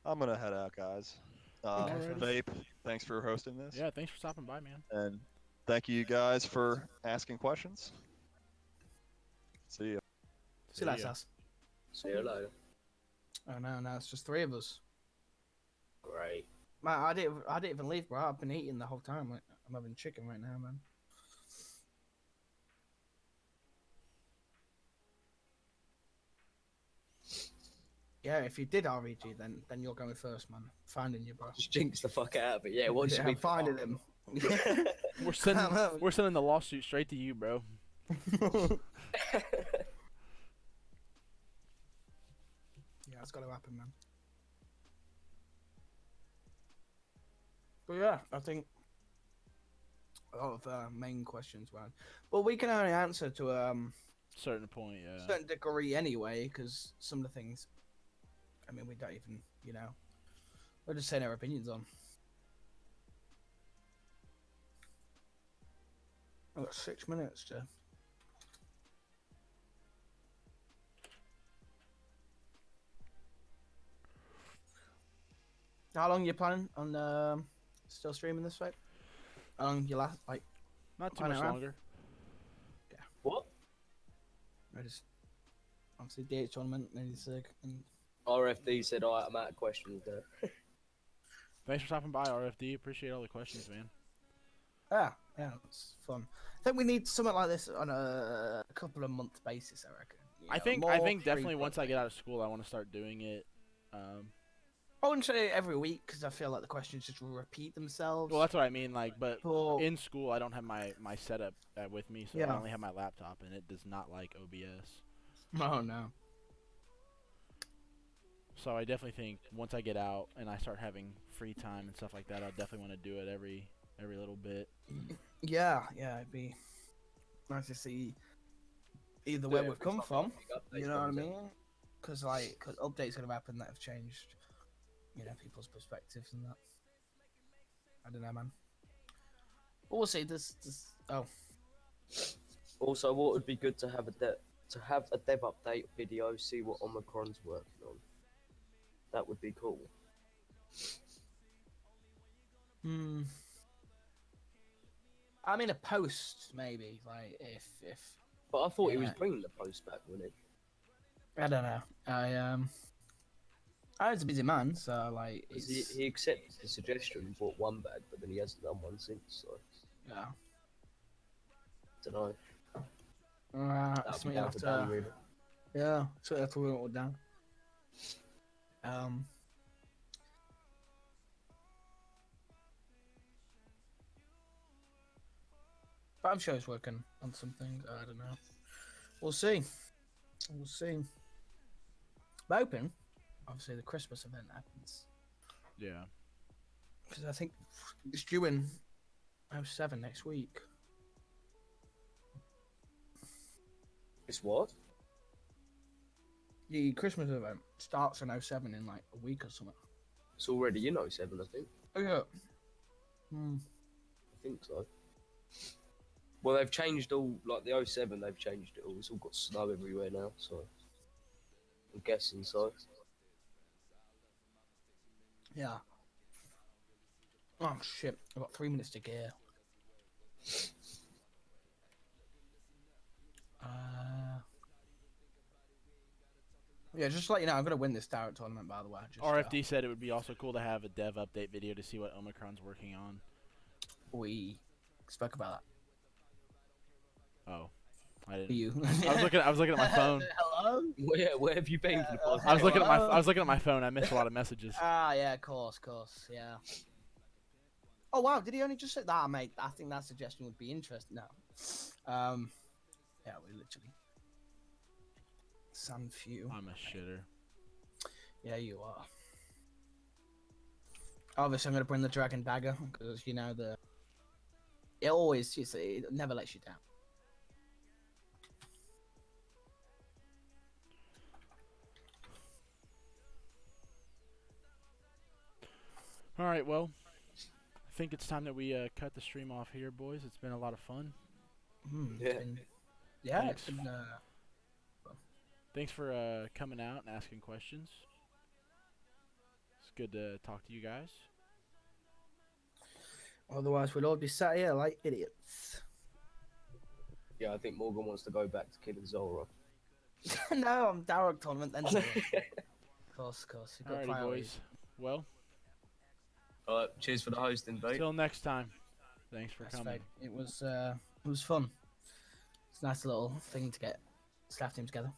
I'm gonna head out, guys. Vape, thanks for hosting this. Yeah, thanks for stopping by, man. And thank you guys for asking questions. See ya. See you later. See you later. Oh no, now it's just 3 of us. Great. Man, I didn't even leave, bro. I've been eating the whole time. Like, I'm having chicken right now, man. Yeah, if you did REG, then you're going first, man. Finding you, bro. Just jinx the fuck out of it. Yeah, once I'm finding him. We're sending the lawsuit straight to you, bro. Yeah, it's got to happen, man. But yeah, I think a lot of main questions, man. But we can only answer to certain point, yeah. certain degree anyway, because some of the things, I mean, we don't even, we're just saying our opinions on. I've got 6 minutes, Jeff. How long are you planning on still streaming this fight? How long you last, like? Not too much longer. Yeah. What? I just obviously DH tournament and RFD said, "Alright, I'm out of questions there." Thanks for stopping by, RFD. Appreciate all the questions, man. Yeah, it's fun. I think we need something like this on a couple of month basis. I reckon. I think definitely once I get out of school, I want to start doing it. I wouldn't say every week because I feel like the questions just repeat themselves. Well, that's what I mean. Like, but in school, I don't have my setup with me, so I only have my laptop, and it does not like OBS. Oh no. So I definitely think once I get out and I start having free time and stuff like that, I'll definitely want to do it every little bit. Yeah, it'd be nice to see either where we've come from. You know what I mean? Because updates gonna happen that have changed, people's perspectives and that. I don't know, man. But we'll see. There's Oh. Also, what would be good to have a dev update video, see what Omicron's working on. That would be cool. Hmm. I mean, a post maybe, like if. But I thought he was bringing the post back, wasn't he? I don't know. I was a busy man, so like. He accepted the suggestion and bought one bag, but then he hasn't done one since. So. Yeah. Don't know. Something you have to. really. Yeah, so I have to write it down. But I'm sure he's working on something. I don't know. We'll see. We'll see. But hoping, obviously, the Christmas event happens. Yeah. Because I think it's due in 07 next week. It's what? The Christmas event starts in 07 in like a week or something. It's already in 07, I think. Oh, yeah. I think so. Well, they've changed all, like the 07, they've changed it all. It's all got snow everywhere now, so. I'm guessing so. Yeah. Oh, shit. I've got 3 minutes to gear. Yeah, just to let you know, I'm going to win this direct tournament, by the way. Just, RFD said it would be also cool to have a dev update video to see what Omicron's working on. We spoke about that. Oh, I didn't. You. I was looking at my phone. Hello. Where have you been for the podcast? I was looking at my phone. I missed a lot of messages. Yeah, of course, yeah. Oh wow, did he only just say that, mate? I think that suggestion would be interesting. No. Yeah, we literally. Sand few. I'm a shitter. Yeah, you are. Obviously, I'm gonna bring the dragon dagger because you know it never lets you down. All right, well, I think it's time that we cut the stream off here, boys. It's been a lot of fun. It's been, Thanks for coming out and asking questions. It's good to talk to you guys. Otherwise, we'd all be sat here like idiots. Yeah, I think Morgan wants to go back to killing Zora. No, I'm direct tournament then. Of course. Alrighty, boys. Well. Cheers for the hosting, Dave. Till next time. Thanks for coming. Right. It was fun. It's a nice little thing to get staff team together.